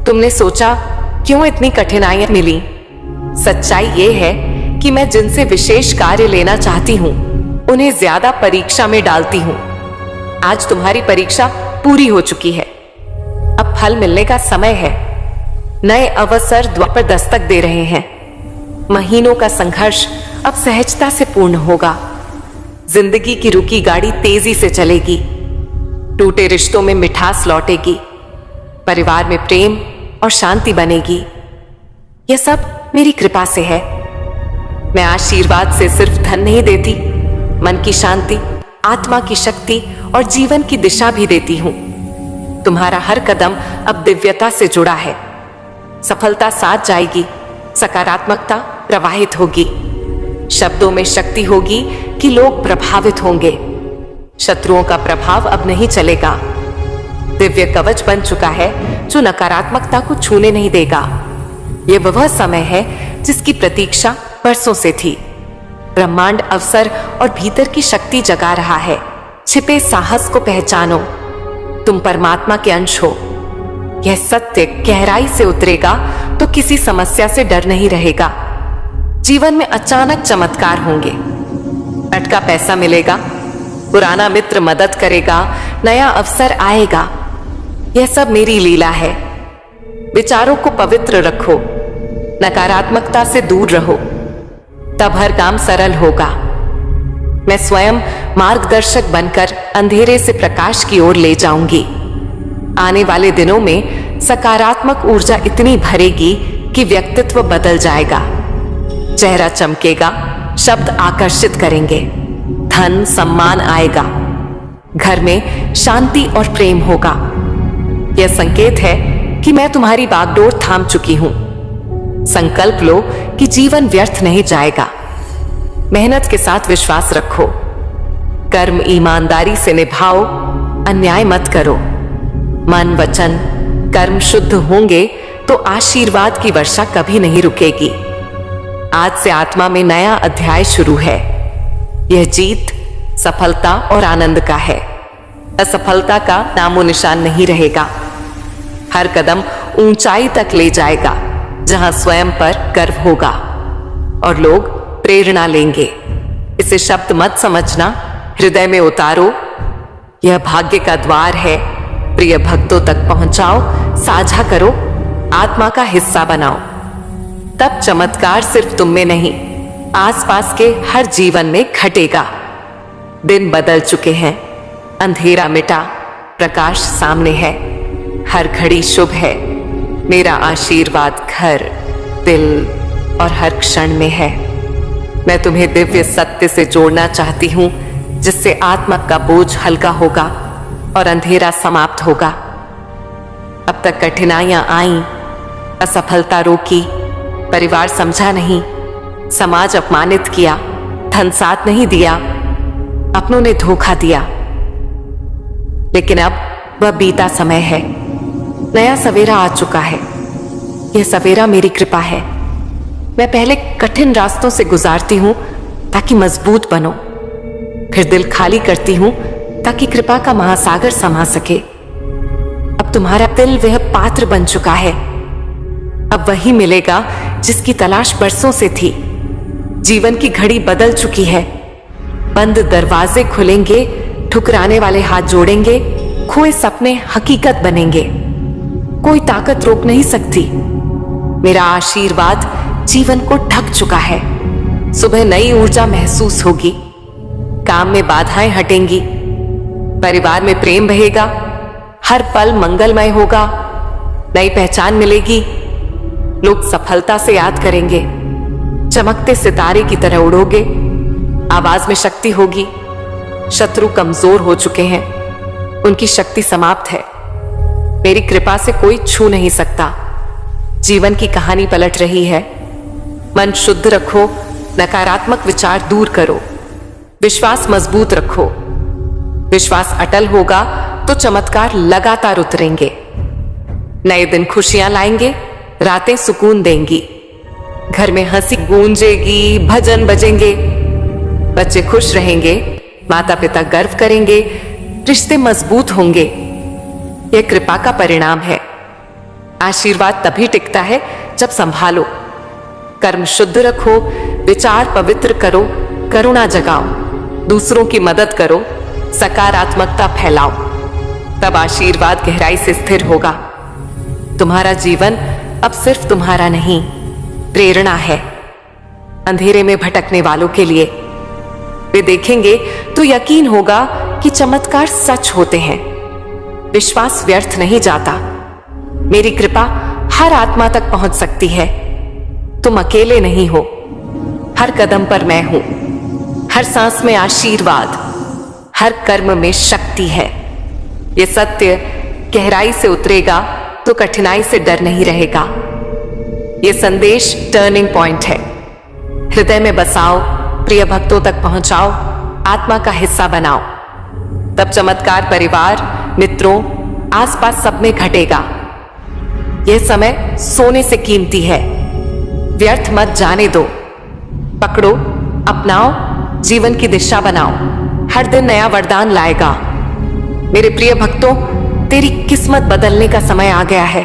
तुमने सोचा क्यों इतनी कठिनाइयां मिली? सच्चाई ये है कि मैं जिनसे विशेष कार्य लेना चाहती हूं उन्हें ज्यादा परीक्षा में डालती हूं। आज तुम्हारी परीक्षा पूरी हो चुकी है, अब फल मिलने का समय है। नए अवसर द्वार पर दस्तक दे रहे हैं। महीनों का संघर्ष अब सहजता से पूर्ण होगा। जिंदगी की रुकी गाड़ी तेजी से चलेगी। टूटे रिश्तों में मिठास लौटेगी, परिवार में प्रेम और शांति बनेगी। यह सब मेरी कृपा से है। मैं आशीर्वाद से सिर्फ धन नहीं देती, मन की शांति, आत्मा की शक्ति और जीवन की दिशा भी देती हूं। तुम्हारा हर कदम अब दिव्यता से जुड़ा है। सफलता साथ जाएगी, सकारात्मकता प्रवाहित होगी, शब्दों में शक्ति होगी कि लोग प्रभावित होंगे। शत्रुओं का प्रभाव अब नहीं चलेगा। दिव्य कवच बन चुका है जो नकारात्मकता को छूने नहीं देगा। यह वह समय है जिसकी प्रतीक्षा बरसों से थी। ब्रह्मांड अवसर और भीतर की शक्ति जगा रहा है। छिपे साहस को पहचानो, तुम परमात्मा के अंश हो। यह सत्य गहराई से उतरेगा तो किसी समस्या से डर नहीं रहेगा। जीवन में अचानक चमत्कार होंगे, अटका पैसा मिलेगा, पुराना मित्र मदद करेगा, नया अवसर आएगा। यह सब मेरी लीला है। विचारों को पवित्र रखो, नकारात्मकता से दूर रहो, तब हर काम सरल होगा। मैं स्वयं मार्गदर्शक बनकर अंधेरे से प्रकाश की ओर ले जाऊंगी। आने वाले दिनों में सकारात्मक ऊर्जा इतनी भरेगी कि व्यक्तित्व बदल जाएगा। चेहरा चमकेगा, शब्द आकर्षित करेंगे, धन सम्मान आएगा, घर में शांति और प्रेम होगा। यह संकेत है कि मैं तुम्हारी बागडोर थाम चुकी हूं। संकल्प लो कि जीवन व्यर्थ नहीं जाएगा। मेहनत के साथ विश्वास रखो, कर्म ईमानदारी से निभाओ, अन्याय मत करो। मन वचन कर्म शुद्ध होंगे तो आशीर्वाद की वर्षा कभी नहीं रुकेगी। आज से आत्मा में नया अध्याय शुरू है। यह जीत, सफलता और आनंद का है। असफलता का नामो निशान नहीं रहेगा। हर कदम ऊंचाई तक ले जाएगा जहां स्वयं पर गर्व होगा और लोग प्रेरणा लेंगे। इसे शब्द मत समझना, हृदय में उतारो। यह भाग्य का द्वार है। प्रिय भक्तों तक पहुंचाओ, साझा करो, आत्मा का हिस्सा बनाओ। तब चमत्कार सिर्फ तुम में नहीं, आसपास के हर जीवन में घटेगा। दिन बदल चुके हैं, अंधेरा मिटा, प्रकाश सामने है। हर घड़ी शुभ है। मेरा आशीर्वाद घर, दिल और हर क्षण में है। मैं तुम्हें दिव्य सत्य से जोड़ना चाहती हूं, जिससे आत्मा का बोझ हल्का होगा और अंधेरा समाप्त होगा। अब तक कठिनाइयां आईं, असफलता रोकी, परिवार समझा नहीं, समाज अपमानित किया, धन साथ नहीं दिया, अपनों ने धोखा दिया। लेकिन अब वह बीता समय है। नया सवेरा आ चुका है। यह सवेरा मेरी कृपा है। मैं पहले कठिन रास्तों से गुजारती हूं ताकि मजबूत बनो, फिर दिल खाली करती हूं ताकि कृपा का महासागर समा सके। अब तुम्हारा दिल वह पात्र बन चुका है। अब वही मिलेगा जिसकी तलाश बरसों से थी। जीवन की घड़ी बदल चुकी है। बंद दरवाजे खुलेंगे, ठुकराने वाले हाथ जोड़ेंगे, खोए सपने हकीकत बनेंगे। कोई ताकत रोक नहीं सकती। मेरा आशीर्वाद जीवन को ढक चुका है। सुबह नई ऊर्जा महसूस होगी, काम में बाधाएं हटेंगी, परिवार में प्रेम बहेगा, हर पल मंगलमय होगा, नई पहचान मिलेगी, लोग सफलता से याद करेंगे, चमकते सितारे की तरह उड़ोगे, आवाज में शक्ति होगी। शत्रु कमजोर हो चुके हैं, उनकी शक्ति समाप्त है। मेरी कृपा से कोई छू नहीं सकता। जीवन की कहानी पलट रही है। मन शुद्ध रखो, नकारात्मक विचार दूर करो, विश्वास मजबूत रखो। विश्वास अटल होगा तो चमत्कार लगातार उतरेंगे। नए दिन खुशियां लाएंगे, रातें सुकून देंगी, घर में हंसी गूंजेगी, भजन बजेंगे, बच्चे खुश रहेंगे, माता पिता गर्व करेंगे, रिश्ते मजबूत होंगे। यह कृपा का परिणाम है। आशीर्वाद तभी टिकता है जब संभालो, कर्म शुद्ध रखो, विचार पवित्र करो, करुणा जगाओ, दूसरों की मदद करो, सकारात्मकता फैलाओ। तब आशीर्वाद गहराई से स्थिर होगा। तुम्हारा जीवन अब सिर्फ तुम्हारा नहीं, प्रेरणा है अंधेरे में भटकने वालों के लिए। वे देखेंगे तो यकीन होगा कि चमत्कार सच होते हैं। विश्वास व्यर्थ नहीं जाता। मेरी कृपा हर आत्मा तक पहुंच सकती है। तुम अकेले नहीं हो। हर कदम पर मैं हूं। हर सांस में आशीर्वाद, हर कर्म में शक्ति है। यह सत्य गहराई से उतरेगा तो कठिनाई से डर नहीं रहेगा। यह संदेश टर्निंग पॉइंट है। हृदय में बसाओ, प्रिय भक्तों तक पहुंचाओ, आत्मा का हिस्सा बनाओ। तब चमत्कार परिवार, मित्रों, आसपास सब में घटेगा। यह समय सोने से कीमती है। व्यर्थ मत जाने दो। पकड़ो, अपनाओ, जीवन की दिशा बनाओ। हर दिन नया वरदान लाएगा। मेरे प्रिय भक्तों, तेरी किस्मत बदलने का समय आ गया है।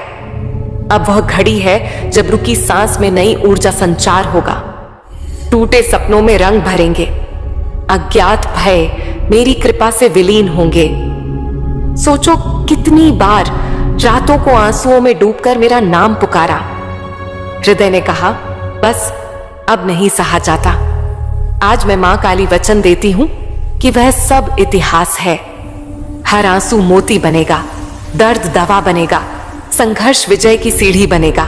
अब वह घड़ी है जब रुकी सांस में नई ऊर्जा संचार होगा। टूटे सपनों में रंग भरेंगे। अज्ञात भय मेरी कृपा से विलीन होंगे। सोचो कितनी बार रातों को आंसुओं में डूबकर मेरा नाम पुकारा। हृदय ने कहा, बस अब नहीं सहा जाता। आज मैं मां काली वचन देती हूं कि वह सब इतिहास है। हर आंसू मोती बनेगा, दर्द दवा बनेगा, संघर्ष विजय की सीढ़ी बनेगा।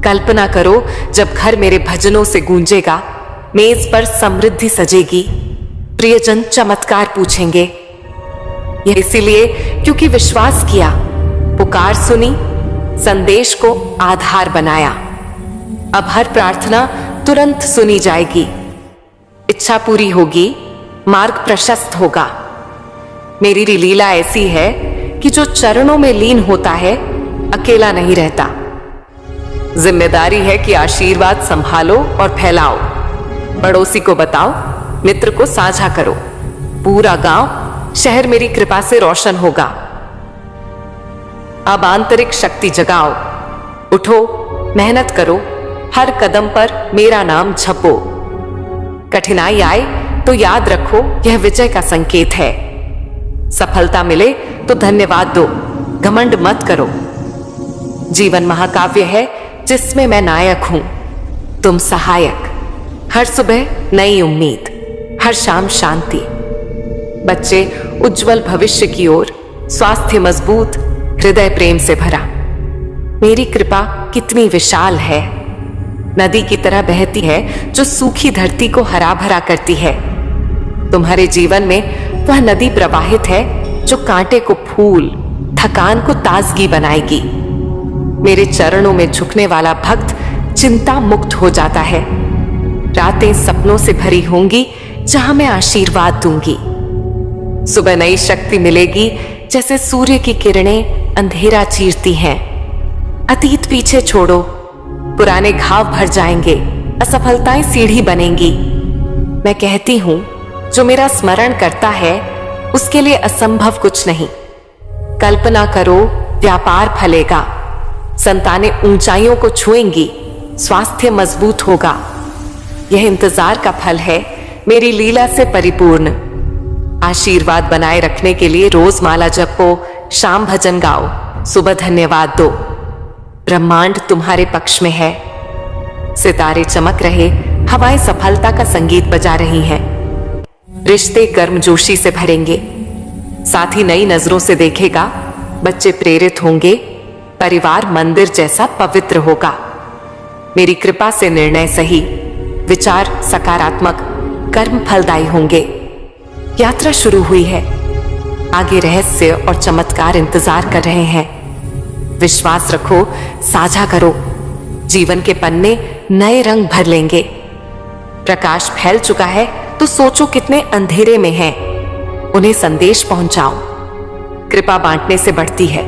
कल्पना करो, जब घर मेरे भजनों से गूंजेगा, मेज पर समृद्धि सजेगी, प्रियजन चमत्कार पूछेंगे। यह इसीलिए क्योंकि विश्वास किया, पुकार सुनी, संदेश को आधार बनाया। अब हर प्रार्थना तुरंत सुनी जाएगी। इच्छा पूरी होगी, मार्ग प्रशस्त होगा। मेरी लीला ऐसी है कि जो चरणों में लीन होता है, अकेला नहीं रहता। जिम्मेदारी है कि आशीर्वाद संभालो और फैलाओ। पड़ोसी को बताओ, मित्र को साझा करो। पूरा गांव, शहर मेरी कृपा से रोशन होगा। अब आंतरिक शक्ति जगाओ। उठो, मेहनत करो, हर कदम पर मेरा नाम छपो। कठिनाई आए तो याद रखो, यह विजय का संकेत है। सफलता मिले तो धन्यवाद दो, घमंड मत करो। जीवन महाकाव्य है जिसमें मैं नायक हूं, तुम सहायक। हर सुबह नई उम्मीद, हर शाम शांति। बच्चे उज्जवल भविष्य की ओर, स्वास्थ्य मजबूत, हृदय प्रेम से भरा। मेरी कृपा कितनी विशाल है। नदी की तरह बहती है जो सूखी धरती को हरा भरा करती है। तुम्हारे जीवन में वह नदी प्रवाहित है जो कांटे को फूल, थकान को ताजगी बनाएगी। मेरे चरणों में झुकने वाला भक्त चिंता मुक्त हो जाता है। रातें सपनों से भरी होंगी जहां मैं आशीर्वाद दूंगी। सुबह नई शक्ति मिलेगी जैसे सूर्य की किरणें अंधेरा चीरती हैं। अतीत पीछे छोड़ो, पुराने घाव भर जाएंगे, असफलताएं सीढ़ी बनेंगी। मैं कहती हूं, जो मेरा स्मरण करता है उसके लिए असंभव कुछ नहीं। कल्पना करो, व्यापार फलेगा, संतानें ऊंचाइयों को छुएंगी, स्वास्थ्य मजबूत होगा, यह इंतजार का फल है मेरी लीला से परिपूर्ण। आशीर्वाद बनाए रखने के लिए रोज माला जपो, शाम भजन गाओ, सुबह धन्यवाद दो। ब्रह्मांड तुम्हारे पक्ष में है। सितारे चमक रहे, हवाएं सफलता का संगीत बजा रही हैं। रिश्ते गर्मजोशी से भरेंगे, साथी नई नजरों से देखेगा, बच्चे प्रेरित होंगे, परिवार मंदिर जैसा पवित्र होगा। मेरी कृपा से निर्णय सही, विचार सकारात्मक, कर्म फलदायी होंगे। यात्रा शुरू हुई है, आगे रहस्य और चमत्कार इंतजार कर रहे हैं। विश्वास रखो, साझा करो, जीवन के पन्ने नए रंग भर लेंगे। प्रकाश फैल चुका है तो सोचो कितने अंधेरे में हैं, उन्हें संदेश पहुंचाओ। कृपा बांटने से बढ़ती है।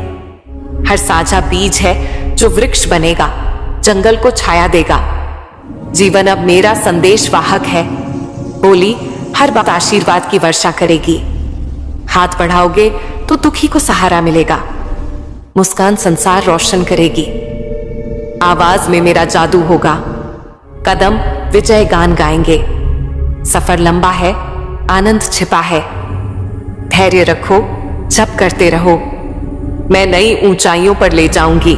हर साझा बीज है जो वृक्ष बनेगा, जंगल को छाया देगा। जीवन अब मेरा संदेश वाहक है। होली हर बात आशीर्वाद की वर्षा करेगी। हाथ बढ़ाओगे तो दुखी को सहारा मिलेगा। मुस्कान संसार रोशन करेगी। आवाज में मेरा जादू होगा। कदम विजय गान गाएंगे। सफर लंबा है, आनंद छिपा है। धैर्य रखो, जप करते रहो। मैं नई ऊंचाइयों पर ले जाऊंगी।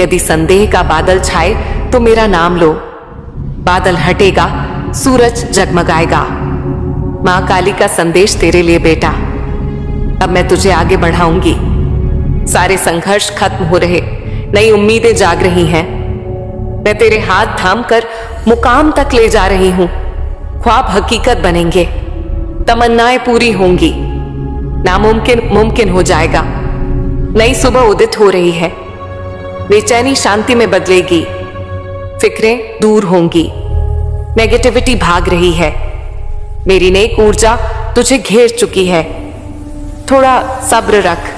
यदि संदेह का बादल छाए तो मेरा नाम लो। बादल हटेगा, सूरज जगमगाएगा। मां काली का संदेश तेरे लिए बेटा। अब मैं तुझे आगे बढ़ाऊंगी। सारे संघर्ष खत्म हो रहे, नई उम्मीदें जाग रही हैं। मैं तेरे हाथ थाम कर मुकाम तक ले जा रही हूं। ख्वाब हकीकत बनेंगे, तमन्नाएं पूरी होंगी। नामुमकिन मुमकिन हो जाएगा। नई सुबह उदित हो रही है। बेचैनी शांति में बदलेगी। फिक्रें दूर होंगी। नेगेटिविटी भाग रही है। मेरी नेक ऊर्जा तुझे घेर चुकी है। थोड़ा सब्र रख,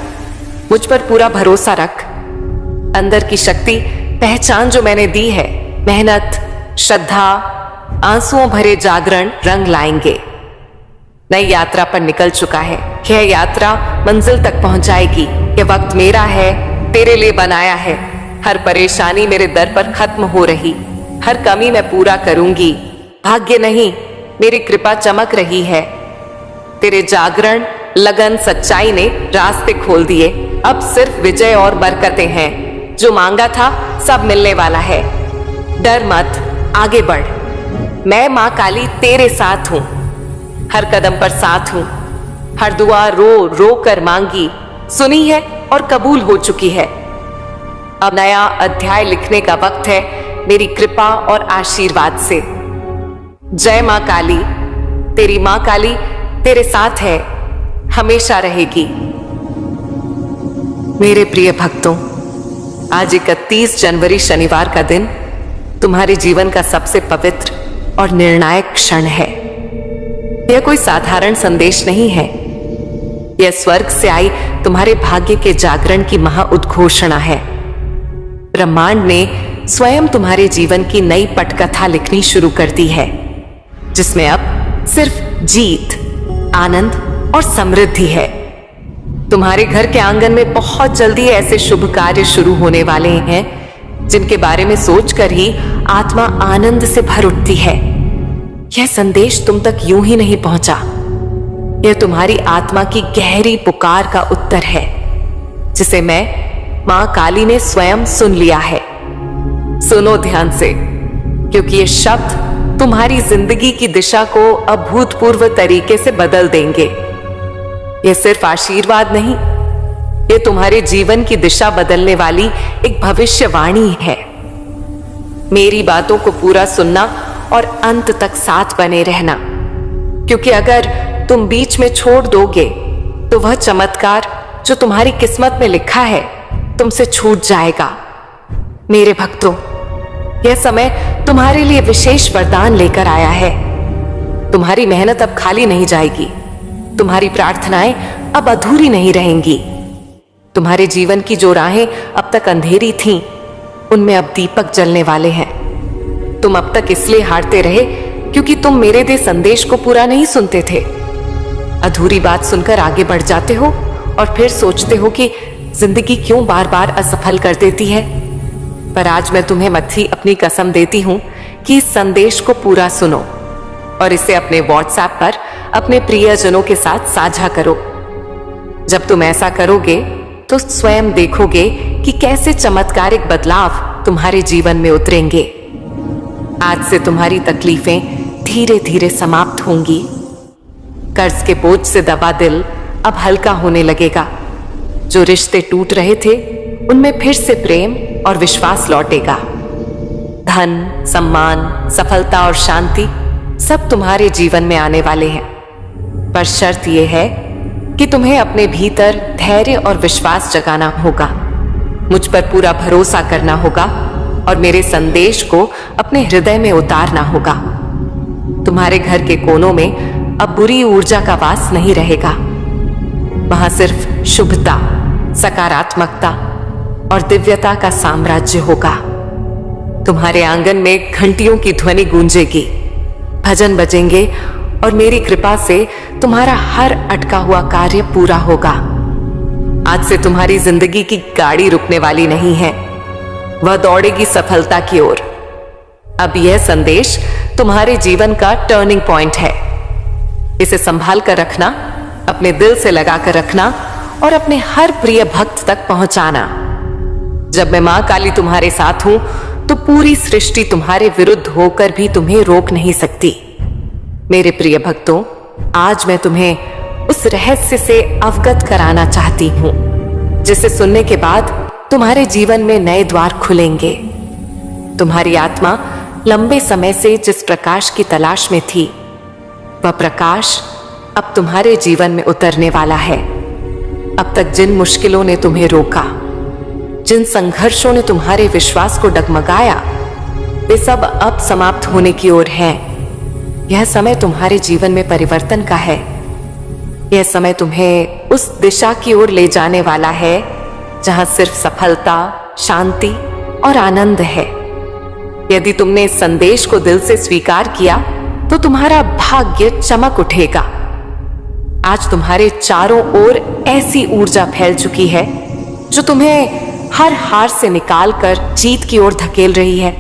मुझ पर पूरा भरोसा रख। अंदर की शक्ति पहचान जो मैंने दी है। मेहनत, श्रद्धा, आंसुओं भरे जागरण रंग लाएंगे। नई यात्रा पर निकल चुका है। यह यात्रा मंजिल तक पहुंचाएगी। यह वक्त मेरा है, तेरे लिए बनाया है। हर परेशानी मेरे दर पर खत्म हो रही। हर कमी मैं पूरा करूंगी। भाग्य नहीं, मेरी कृपा चमक रही है। तेरे जागरण, लगन, सच्चाई ने रास्ते खोल दिए। अब सिर्फ विजय और बरकतें हैं। जो मांगा था सब मिलने वाला है। डर मत, आगे बढ़। मैं मां काली तेरे साथ हूं। हर कदम पर साथ हूं। हर दुआ रो रो कर मांगी, सुनी है और कबूल हो चुकी है। अब नया अध्याय लिखने का वक्त है मेरी कृपा और आशीर्वाद से। जय मां काली। तेरी मां काली तेरे साथ है, हमेशा रहेगी। मेरे प्रिय भक्तों, आज 31 जनवरी शनिवार का दिन तुम्हारे जीवन का सबसे पवित्र और निर्णायक क्षण है। यह कोई साधारण संदेश नहीं है। यह स्वर्ग से आई तुम्हारे भाग्य के जागरण की महाउद्घोषणा है। ब्रह्मांड ने स्वयं तुम्हारे जीवन की नई पटकथा लिखनी शुरू कर दी है, जिसमें अब सिर्फ जीत, आनंद और समृद्धि है। तुम्हारे घर के आंगन में बहुत जल्दी ऐसे शुभ कार्य शुरू होने वाले हैं जिनके बारे में सोचकर ही आत्मा आनंद से भर उठती है। यह संदेश तुम तक यूं ही नहीं पहुंचा। यह तुम्हारी आत्मा की गहरी पुकार का उत्तर है, जिसे मैं मां काली ने स्वयं सुन लिया है। सुनो ध्यान से, क्योंकि ये शब्द तुम्हारी जिंदगी की दिशा को अभूतपूर्व तरीके से बदल देंगे। यह सिर्फ आशीर्वाद नहीं, यह तुम्हारे जीवन की दिशा बदलने वाली एक भविष्यवाणी है। मेरी बातों को पूरा सुनना और अंत तक साथ बने रहना, क्योंकि अगर तुम बीच में छोड़ दोगे तो वह चमत्कार जो तुम्हारी किस्मत में लिखा है तुमसे छूट जाएगा। मेरे भक्तों, यह समय तुम्हारे लिए विशेष वरदान लेकर आया है। तुम्हारी मेहनत अब खाली नहीं जाएगी। तुम्हारी प्रार्थनाएं अब अधूरी नहीं रहेंगी। तुम्हारे जीवन की जो राहें अब तक अंधेरी थीं, उनमें अब दीपक जलने वाले हैं। तुम अब तक इसलिए हारते रहे क्योंकि तुम मेरे दे संदेश को पूरा नहीं सुनते थे। अधूरी बात सुनकर आगे बढ़ जाते हो और फिर सोचते हो कि जिंदगी क्यों बार बार असफल कर देती है। पर आज मैं तुम्हें मत्थी अपनी कसम देती हूं कि इस संदेश को पूरा सुनो और इसे अपने व्हाट्सएप पर अपने प्रियजनों के साथ साझा करो। जब तुम ऐसा करोगे तो स्वयं देखोगे कि कैसे चमत्कारिक बदलाव तुम्हारे जीवन में उतरेंगे। आज से तुम्हारी तकलीफें धीरे धीरे समाप्त होंगी। कर्ज के बोझ से दबा दिल अब हल्का होने लगेगा। जो रिश्ते टूट रहे थे उनमें फिर से प्रेम और विश्वास लौटेगा। धन, सम्मान, सफलता और शांति सब तुम्हारे जीवन में आने वाले हैं, पर शर्त यह है कि तुम्हें अपने भीतर धैर्य और विश्वास जगाना होगा। मुझ पर पूरा भरोसा करना होगा और मेरे संदेश को अपने हृदय में उतारना होगा। तुम्हारे घर के कोनों में अब बुरी ऊर्जा का वास नहीं रहेगा। वहां सिर्फ शुभता, सकारात्मकता और दिव्यता का साम्राज्य होगा। तुम्हारे आंगन में घंटियों की ध्वनि गूंजेगी, भजन बजेंगे और मेरी कृपा से तुम्हारा हर अटका हुआ कार्य पूरा होगा। आज से तुम्हारी जिंदगी की गाड़ी रुकने वाली नहीं है, वह दौड़ेगी सफलता की ओर। अब यह संदेश तुम्हारे जीवन का टर्निंग पॉइंट है। इसे संभाल कर रखना, अपने दिल से लगा कर रखना और अपने हर प्रिय भक्त तक पहुंचाना। जब मैं मां काली तुम्हारे साथ हूं तो पूरी सृष्टि तुम्हारे विरुद्ध होकर भी तुम्हें रोक नहीं सकती। मेरे प्रिय भक्तों, आज मैं तुम्हें उस रहस्य से अवगत कराना चाहती हूं जिसे सुनने के बाद तुम्हारे जीवन में नए द्वार खुलेंगे। तुम्हारी आत्मा लंबे समय से जिस प्रकाश की तलाश में थी, वह प्रकाश अब तुम्हारे जीवन में उतरने वाला है। अब तक जिन मुश्किलों ने तुम्हें रोका, जिन संघर्षों ने तुम्हारे विश्वास को डगमगाया, वे सब अब समाप्त होने की ओर हैं। यह समय तुम्हारे जीवन में परिवर्तन का है। यह समय तुम्हें उस दिशा की ओर ले जाने वाला है जहां सिर्फ सफलता, शांति और आनंद है। यदि तुमने इस संदेश को दिल से स्वीकार किया तो तुम्हारा भाग्य चमक उठेगा। आज तुम्हारे चारों ओर ऐसी ऊर्जा फैल चुकी है जो तुम्हें हर हार से निकालकर जीत की ओर धकेल रही है।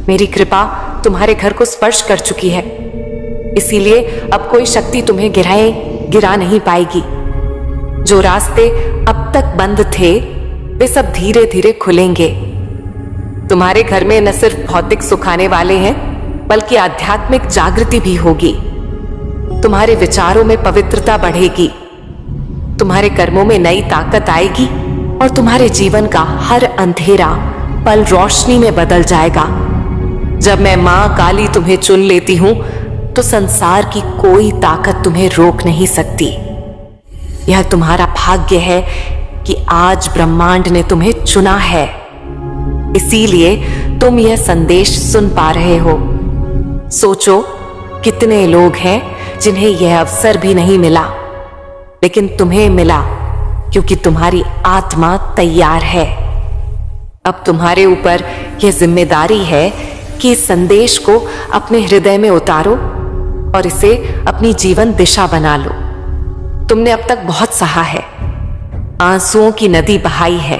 मेरी कृपा तुम्हारे घर को स्पर्श कर चुकी है, इसीलिए अब कोई शक्ति तुम्हें गिरा नहीं पाएगी। जो रास्ते अब तक बंद थे वे सब धीरे धीरे खुलेंगे। तुम्हारे घर में न सिर्फ भौतिक सुख आने वाले हैं, बल्कि आध्यात्मिक जागृति भी होगी। तुम्हारे विचारों में पवित्रता बढ़ेगी, तुम्हारे कर्मों में नई ताकत आएगी और तुम्हारे जीवन का हर अंधेरा पल रोशनी में बदल जाएगा। जब मैं मां काली तुम्हें चुन लेती हूं तो संसार की कोई ताकत तुम्हें रोक नहीं सकती। यह तुम्हारा भाग्य है कि आज ब्रह्मांड ने तुम्हें चुना है, इसीलिए तुम यह संदेश सुन पा रहे हो। सोचो कितने लोग हैं जिन्हें यह अवसर भी नहीं मिला, लेकिन तुम्हें मिला क्योंकि तुम्हारी आत्मा तैयार है। अब तुम्हारे ऊपर यह जिम्मेदारी है कि इस संदेश को अपने हृदय में उतारो और इसे अपनी जीवन दिशा बना लो। तुमने अब तक बहुत सहा है, आंसुओं की नदी बहाई है,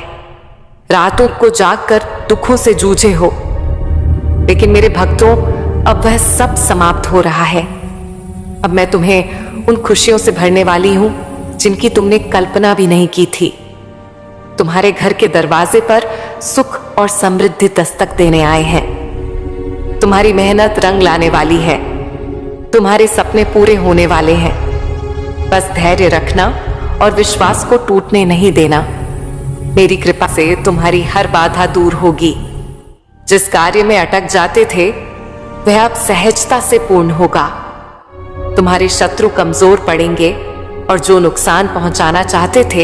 रातों को जागकर दुखों से जूझे हो, लेकिन मेरे भक्तों अब वह सब समाप्त हो रहा है। अब मैं तुम्हें उन खुशियों से भरने वाली हूं जिनकी तुमने कल्पना भी नहीं की थी। तुम्हारे घर के दरवाजे पर सुख और समृद्धि दस्तक देने आए हैं। तुम्हारी मेहनत रंग लाने वाली है, तुम्हारे सपने पूरे होने वाले हैं। बस धैर्य रखना और विश्वास को टूटने नहीं देना। मेरी कृपा से तुम्हारी हर बाधा दूर होगी। जिस कार्य में अटक जाते थे वह अब सहजता से पूर्ण होगा। तुम्हारे शत्रु कमजोर पड़ेंगे और जो नुकसान पहुंचाना चाहते थे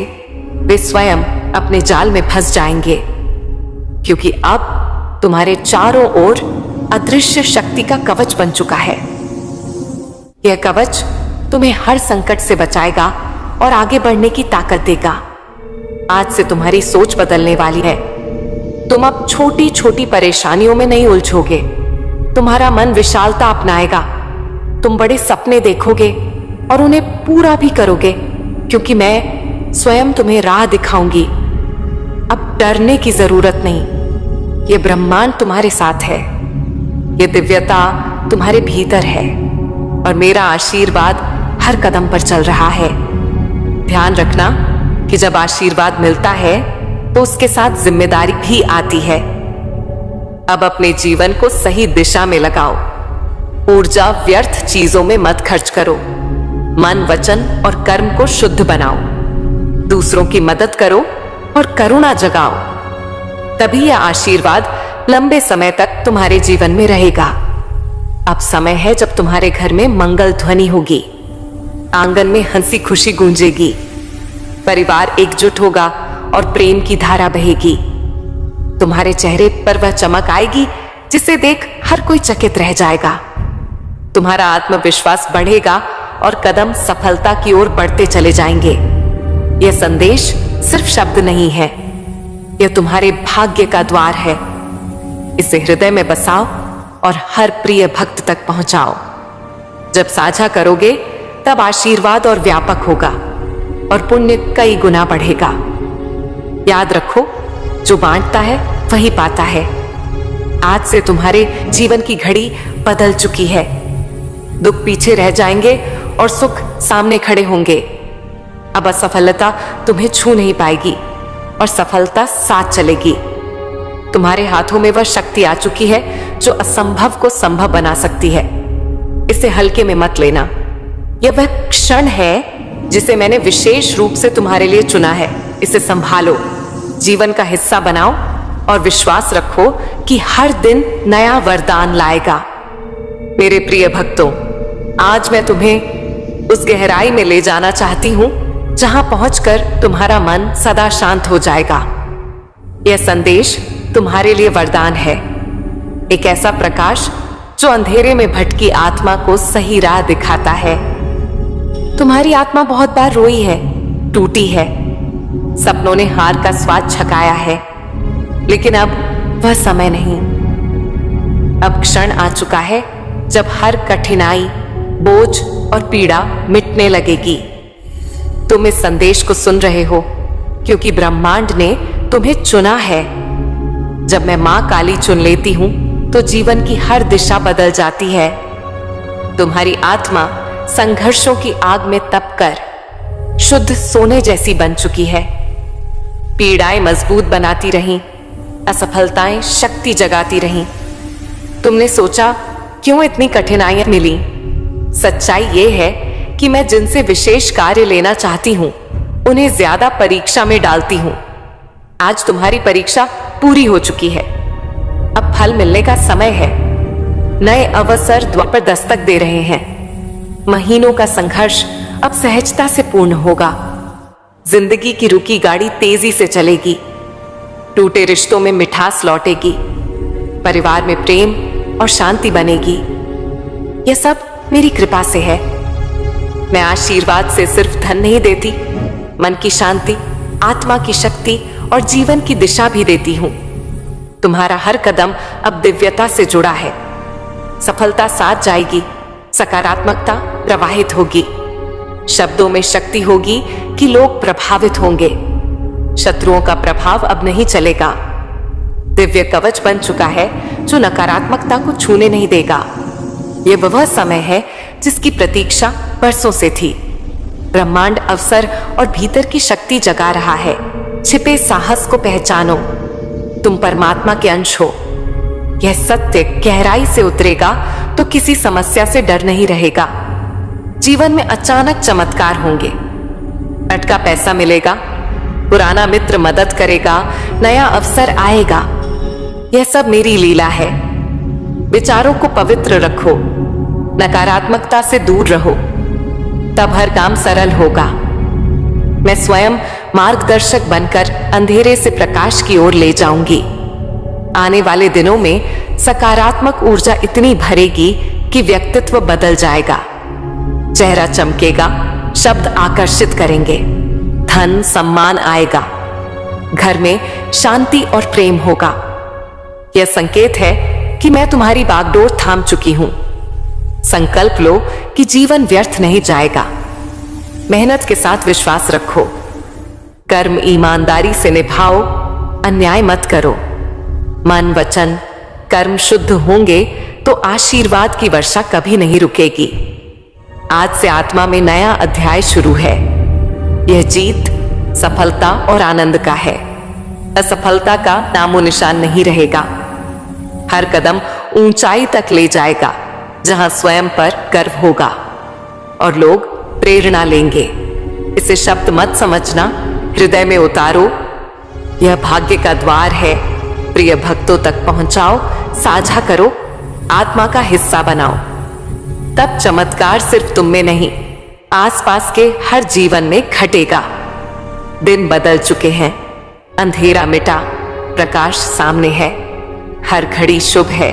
वे स्वयं अपने जाल में फंस जाएंगे, क्योंकि अब तुम्हारे चारों ओर अदृश्य शक्ति का कवच बन चुका है। यह कवच तुम्हें हर संकट से बचाएगा और आगे बढ़ने की ताकत देगा। आज से तुम्हारी सोच बदलने वाली है। तुम अब छोटी छोटी परेशानियों में नहीं उलझोगे। तुम्हारा मन विशालता अपनाएगा। तुम बड़े सपने देखोगे और उन्हें पूरा भी करोगे, क्योंकि मैं स्वयं तुम्हें राह दिखाऊंगी। अब डरने की जरूरत नहीं, ये ब्रह्मांड तुम्हारे साथ है। ये दिव्यता तुम्हारे भीतर है और मेरा आशीर्वाद हर कदम पर चल रहा है। ध्यान रखना कि जब आशीर्वाद मिलता है तो उसके साथ जिम्मेदारी भी आती है। अब अपने जीवन को सही दिशा में लगाओ। ऊर्जा व्यर्थ चीजों में मत खर्च करो। मन, वचन और कर्म को शुद्ध बनाओ। दूसरों की मदद करो और करुणा जगाओ। तभी यह आशीर्वाद लंबे समय तक तुम्हारे जीवन में रहेगा। अब समय है जब तुम्हारे घर में मंगल ध्वनि होगी, आंगन में हंसी खुशी गूंजेगी, परिवार एकजुट होगा और प्रेम की धारा बहेगी। तुम्हारे चेहरे पर वह चमक आएगी जिसे देख हर कोई चकित रह जाएगा। तुम्हारा आत्मविश्वास बढ़ेगा और कदम सफलता की ओर बढ़ते चले जाएंगे। यह संदेश सिर्फ शब्द नहीं है, यह तुम्हारे भाग्य का द्वार है। इसे हृदय में बसाओ और हर प्रिय भक्त तक पहुंचाओ। जब साझा करोगे तब आशीर्वाद और व्यापक होगा और पुण्य कई गुना बढ़ेगा। याद रखो, जो बांटता है वही पाता है। आज से तुम्हारे जीवन की घड़ी बदल चुकी है। दुख पीछे रह जाएंगे और सुख सामने खड़े होंगे। अब असफलता तुम्हें छू नहीं पाएगी और सफलता साथ चलेगी। तुम्हारे हाथों में वह शक्ति आ चुकी है जो असंभव को संभव बना सकती है। इसे हल्के में मत लेना। यह वह क्षण है जिसे मैंने विशेष रूप से तुम्हारे लिए चुना है। इसे संभालो, जीवन का हिस्सा बनाओ और विश्वास रखो कि हर दिन नया वरदान लाएगा। मेरे प्रिय भक्तों, आज मैं तुम्हें उस गहराई में ले जाना चाहती हूं जहां पहुंचकर तुम्हारा मन सदा शांत हो जाएगा। यह संदेश तुम्हारे लिए वरदान है, एक ऐसा प्रकाश जो अंधेरे में भटकी आत्मा को सही राह दिखाता है। तुम्हारी आत्मा बहुत बार रोई है, टूटी है, सपनों ने हार का स्वाद छकाया है, लेकिन अब वह समय नहीं। अब क्षण आ चुका है जब हर कठिनाई, बोझ और पीड़ा मिटने लगेगी। तुम इस संदेश को सुन रहे हो क्योंकि ब्रह्मांड ने तुम्हें चुना है। जब मैं मां काली चुन लेती हूं तो जीवन की हर दिशा बदल जाती है। तुम्हारी आत्मा संघर्षों की आग में तपकर शुद्ध सोने जैसी बन चुकी है। पीड़ाएं मजबूत बनाती रहीं, असफलताएं शक्ति जगाती रहीं। तुमने सोचा क्यों इतनी कठिनाइयां मिली? सच्चाई ये है कि मैं जिनसे विशेष कार्य लेना चाहती हूं उन्हें ज्यादा परीक्षा में डालती हूं। आज तुम्हारी परीक्षा पूरी हो चुकी है। अब फल मिलने का समय है। नए अवसर द्वार पर दस्तक दे रहे हैं। महीनों का संघर्ष अब सहजता से पूर्ण होगा। जिंदगी की रुकी गाड़ी तेजी से चलेगी। टूटे रिश्तों में मिठास लौटेगी। परिवार में प्रेम और शांति बनेगी। यह सब मेरी कृपा से है। मैं आशीर्वाद से सिर्फ धन नहीं देती, मन की शांति, आत्मा की शक्ति और जीवन की दिशा भी देती हूं। तुम्हारा हर कदम अब दिव्यता से जुड़ा है। सफलता साथ जाएगी, सकारात्मकता प्रवाहित होगी, शब्दों में शक्ति होगी कि लोग प्रभावित होंगे। शत्रुओं का प्रभाव अब नहीं चलेगा। दिव्य कवच बन चुका है जो नकारात्मकता को छूने नहीं देगा। यह वह समय है जिसकी प्रतीक्षा बरसों से थी। ब्रह्मांड अवसर और भीतर की शक्ति जगा रहा है। छिपे साहस को पहचानो। तुम परमात्मा के अंश हो। यह सत्य गहराई से उतरेगा तो किसी समस्या से डर नहीं रहेगा। जीवन में अचानक चमत्कार होंगे। अटका पैसा मिलेगा, पुराना मित्र मदद करेगा, नया अवसर आएगा। यह सब मेरी लीला है। विचारों को पवित्र रखो, नकारात्मकता से दूर रहो, तब हर काम सरल होगा। मैं स्वयं मार्गदर्शक बनकर अंधेरे से प्रकाश की ओर ले जाऊंगी। आने वाले दिनों में सकारात्मक ऊर्जा इतनी भरेगी कि व्यक्तित्व बदल जाएगा। चेहरा चमकेगा, शब्द आकर्षित करेंगे, धन सम्मान आएगा, घर में शांति और प्रेम होगा। यह संकेत है कि मैं तुम्हारी बागडोर थाम चुकी हूं। संकल्प लो कि जीवन व्यर्थ नहीं जाएगा। मेहनत के साथ विश्वास रखो, कर्म ईमानदारी से निभाओ, अन्याय मत करो। मन, वचन, कर्म शुद्ध होंगे तो आशीर्वाद की वर्षा कभी नहीं रुकेगी। आज से आत्मा में नया अध्याय शुरू है। यह जीत, सफलता और आनंद का है। असफलता का नामो निशान नहीं रहेगा। हर कदम ऊंचाई तक ले जाएगा, जहां स्वयं पर गर्व होगा और लोग प्रेरणा लेंगे। इसे शब्द मत समझना, हृदय में उतारो। यह भाग्य का द्वार है। प्रिय भक्तों तक पहुंचाओ, साझा करो, आत्मा का हिस्सा बनाओ। तब चमत्कार सिर्फ तुम में नहीं, आसपास के हर जीवन में घटेगा। दिन बदल चुके हैं, अंधेरा मिटा, प्रकाश सामने है। हर घड़ी शुभ है।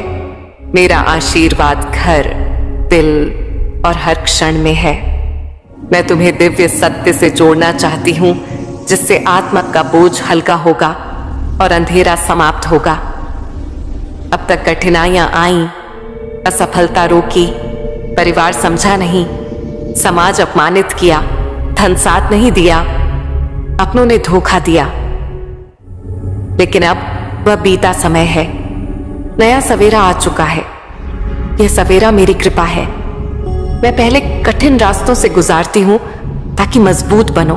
मेरा आशीर्वाद घर, दिल और हर क्षण में है। मैं तुम्हें दिव्य सत्य से जोड़ना चाहती हूं, जिससे आत्मा का बोझ हल्का होगा और अंधेरा समाप्त होगा। अब तक कठिनाइयां आईं, असफलता रोकी, परिवार समझा नहीं, समाज अपमानित किया, धन साथ नहीं दिया, अपनों ने धोखा दिया। लेकिन अब वह बीता समय है। नया सवेरा आ चुका है। यह सवेरा मेरी कृपा है। मैं पहले कठिन रास्तों से गुजारती हूं ताकि मजबूत बनो,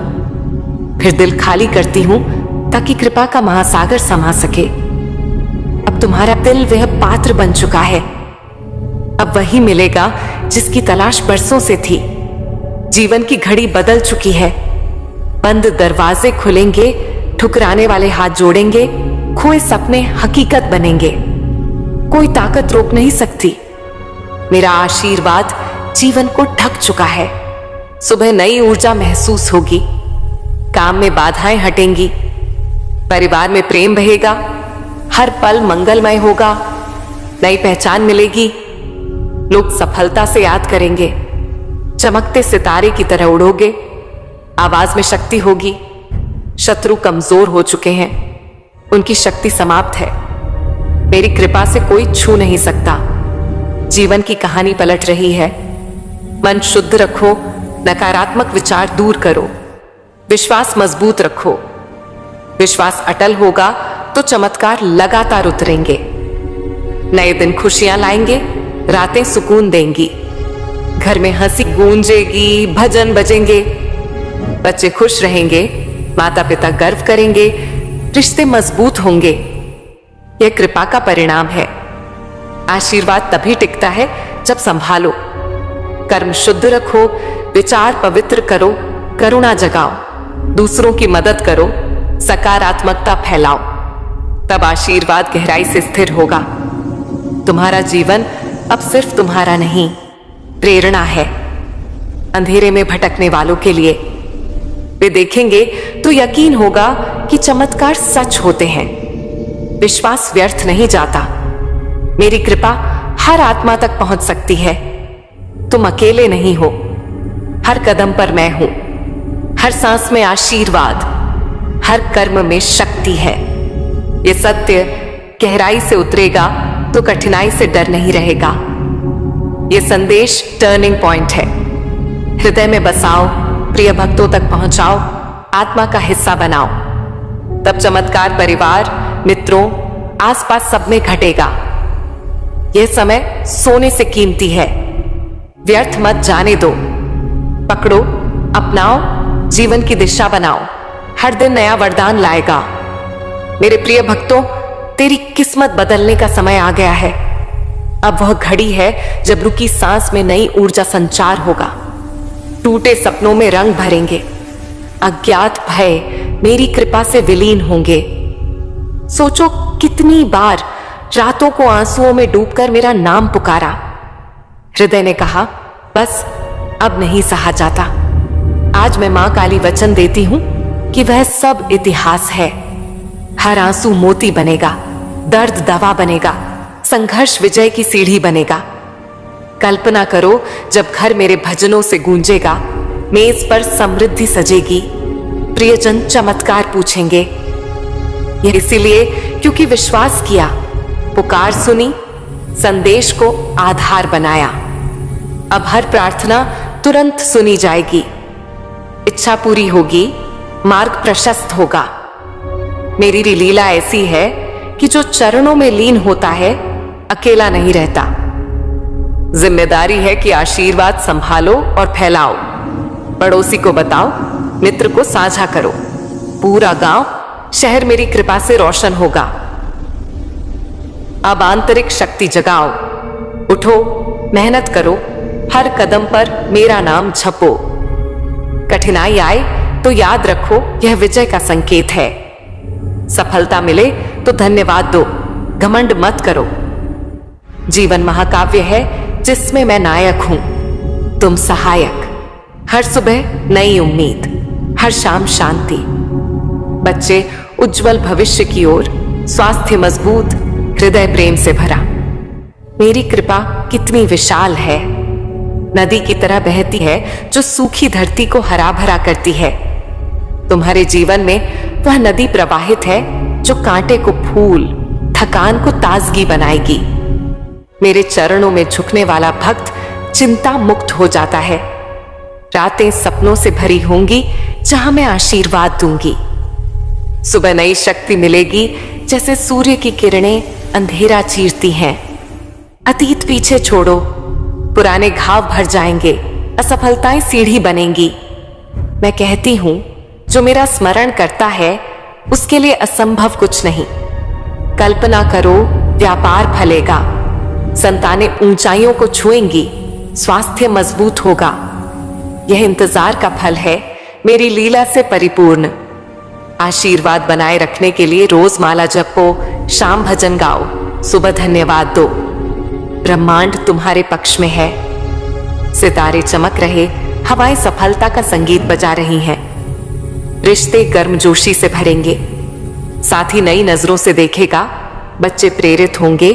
फिर दिल खाली करती हूं ताकि कृपा का महासागर समा सके। अब तुम्हारा दिल वह पात्र बन चुका है। अब वही मिलेगा जिसकी तलाश बरसों से थी। जीवन की घड़ी बदल चुकी है। बंद दरवाजे खुलेंगे, ठुकराने वाले हाथ जोड़ेंगे, खोए सपने हकीकत बनेंगे। कोई ताकत रोक नहीं सकती। मेरा आशीर्वाद जीवन को ढक चुका है। सुबह नई ऊर्जा महसूस होगी, काम में बाधाएं हटेंगी, परिवार में प्रेम बहेगा, हर पल मंगलमय होगा, नई पहचान मिलेगी। लोग सफलता से याद करेंगे, चमकते सितारे की तरह उड़ोगे, आवाज में शक्ति होगी। शत्रु कमजोर हो चुके हैं, उनकी शक्ति समाप्त है। मेरी कृपा से कोई छू नहीं सकता। जीवन की कहानी पलट रही है। मन शुद्ध रखो, नकारात्मक विचार दूर करो, विश्वास मजबूत रखो। विश्वास अटल होगा तो चमत्कार लगातार उतरेंगे। नए दिन खुशियां लाएंगे, रातें सुकून देंगी, घर में हंसी गूंजेगी, भजन बजेंगे, बच्चे खुश रहेंगे, माता पिता गर्व करेंगे, रिश्ते मजबूत होंगे। यह कृपा का परिणाम है। आशीर्वाद तभी टिकता है जब संभालो, कर्म शुद्ध रखो, विचार पवित्र करो, करुणा जगाओ, दूसरों की मदद करो, सकारात्मकता फैलाओ। तब आशीर्वाद गहराई से स्थिर होगा। तुम्हारा जीवन अब सिर्फ तुम्हारा नहीं, प्रेरणा है अंधेरे में भटकने वालों के लिए। वे देखेंगे तो यकीन होगा कि चमत्कार सच होते हैं। विश्वास व्यर्थ नहीं जाता। मेरी कृपा हर आत्मा तक पहुंच सकती है। तुम अकेले नहीं हो। हर कदम पर मैं हूं। हर सांस में आशीर्वाद, हर कर्म में शक्ति है। यह सत्य गहराई से उतरेगा तो कठिनाई से डर नहीं रहेगा। यह संदेश टर्निंग पॉइंट है। हृदय में बसाओ, प्रिय भक्तों तक पहुंचाओ, आत्मा का हिस्सा बनाओ। तब चमत्कार परिवार, मित्रों, आसपास सब में घटेगा। यह समय सोने से कीमती है। व्यर्थ मत जाने दो। पकड़ो, अपनाओ, जीवन की दिशा बनाओ। हर दिन नया वरदान लाएगा। मेरे प्रिय भक्तों, तेरी किस्मत बदलने का समय आ गया है। अब वह घड़ी है जब रुकी सांस में नई ऊर्जा संचार होगा। टूटे सपनों में रंग भरेंगे। अज्ञात भय मेरी कृपा से विलीन होंगे। सोचो कितनी बार रातों को आंसुओं में डूबकर मेरा नाम पुकारा। हृदय ने कहा, बस अब नहीं सहा जाता। आज मैं मां काली वचन देती हूं कि वह सब इतिहास है। हर आंसू मोती बनेगा, दर्द दवा बनेगा, संघर्ष विजय की सीढ़ी बनेगा। कल्पना करो जब घर मेरे भजनों से गूंजेगा, मेज पर समृद्धि सजेगी, प्रियजन चमत्कार पूछेंगे। यह इसीलिए क्योंकि विश्वास किया, पुकार सुनी, संदेश को आधार बनाया। अब हर प्रार्थना तुरंत सुनी जाएगी, इच्छा पूरी होगी, मार्ग प्रशस्त होगा। मेरी लीला ऐसी है कि जो चरणों में लीन होता है अकेला नहीं रहता। जिम्मेदारी है कि आशीर्वाद संभालो और फैलाओ। पड़ोसी को बताओ, मित्र को साझा करो। पूरा गांव, शहर मेरी कृपा से रोशन होगा। अब आंतरिक शक्ति जगाओ, उठो, मेहनत करो, हर कदम पर मेरा नाम छपो। कठिनाई आए तो याद रखो, यह विजय का संकेत है। सफलता मिले तो धन्यवाद दो, घमंड मत करो। जीवन महाकाव्य है जिसमें मैं नायक हूं, तुम सहायक। हर सुबह नई उम्मीद, हर शाम शांति। बच्चे उज्जवल भविष्य की ओर, स्वास्थ्य मजबूत, हृदय प्रेम से भरा। मेरी कृपा कितनी विशाल है, नदी की तरह बहती है जो सूखी धरती को हरा भरा करती है। तुम्हारे जीवन में वह नदी प्रवाहित है जो कांटे को फूल, थकान को ताजगी बनाएगी। मेरे चरणों में झुकने वाला भक्त चिंता मुक्त हो जाता है। रातें सपनों से भरी होंगी जहां मैं आशीर्वाद दूंगी। सुबह नई शक्ति मिलेगी जैसे सूर्य की किरणें अंधेरा चीरती हैं। अतीत पीछे छोड़ो, पुराने घाव भर जाएंगे, असफलताएं सीढ़ी बनेंगी। मैं कहती हूं, जो मेरा स्मरण करता है उसके लिए असंभव कुछ नहीं। कल्पना करो, व्यापार फलेगा, संतानें ऊंचाइयों को छुएंगी, स्वास्थ्य मजबूत होगा। यह इंतजार का फल है, मेरी लीला से परिपूर्ण। आशीर्वाद बनाए रखने के लिए रोज माला जपो, शाम भजन गाओ, सुबह धन्यवाद दो। ब्रह्मांड तुम्हारे पक्ष में है। सितारे चमक रहे, हवाएं सफलता का संगीत बजा रही हैं। रिश्ते गर्मजोशी से भरेंगे, साथी नई नजरों से देखेगा। बच्चे प्रेरित होंगे,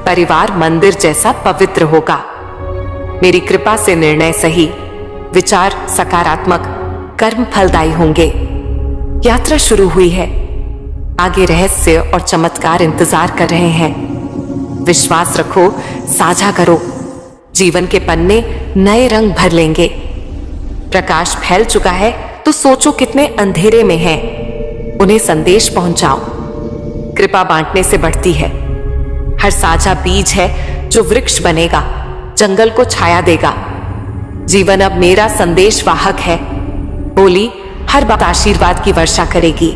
परिवार मंदिर जैसा पवित्र होगा। मेरी कृपा से निर्णय सही, विचार सकारात्मक, कर्म फलदायी होंगे। यात्रा शुरू हुई है, आगे रहस्य और चमत्कार इंतजार कर रहे हैं। विश्वास रखो, साझा करो, जीवन के पन्ने नए रंग भर लेंगे। प्रकाश फैल चुका है तो सोचो कितने अंधेरे में हैं, उन्हें संदेश पहुंचाओ। कृपा बांटने से बढ़ती है। हर साझा बीज है जो वृक्ष बनेगा, जंगल को छाया देगा। जीवन अब मेरा संदेश वाहक है। बोली हर बात आशीर्वाद की वर्षा करेगी।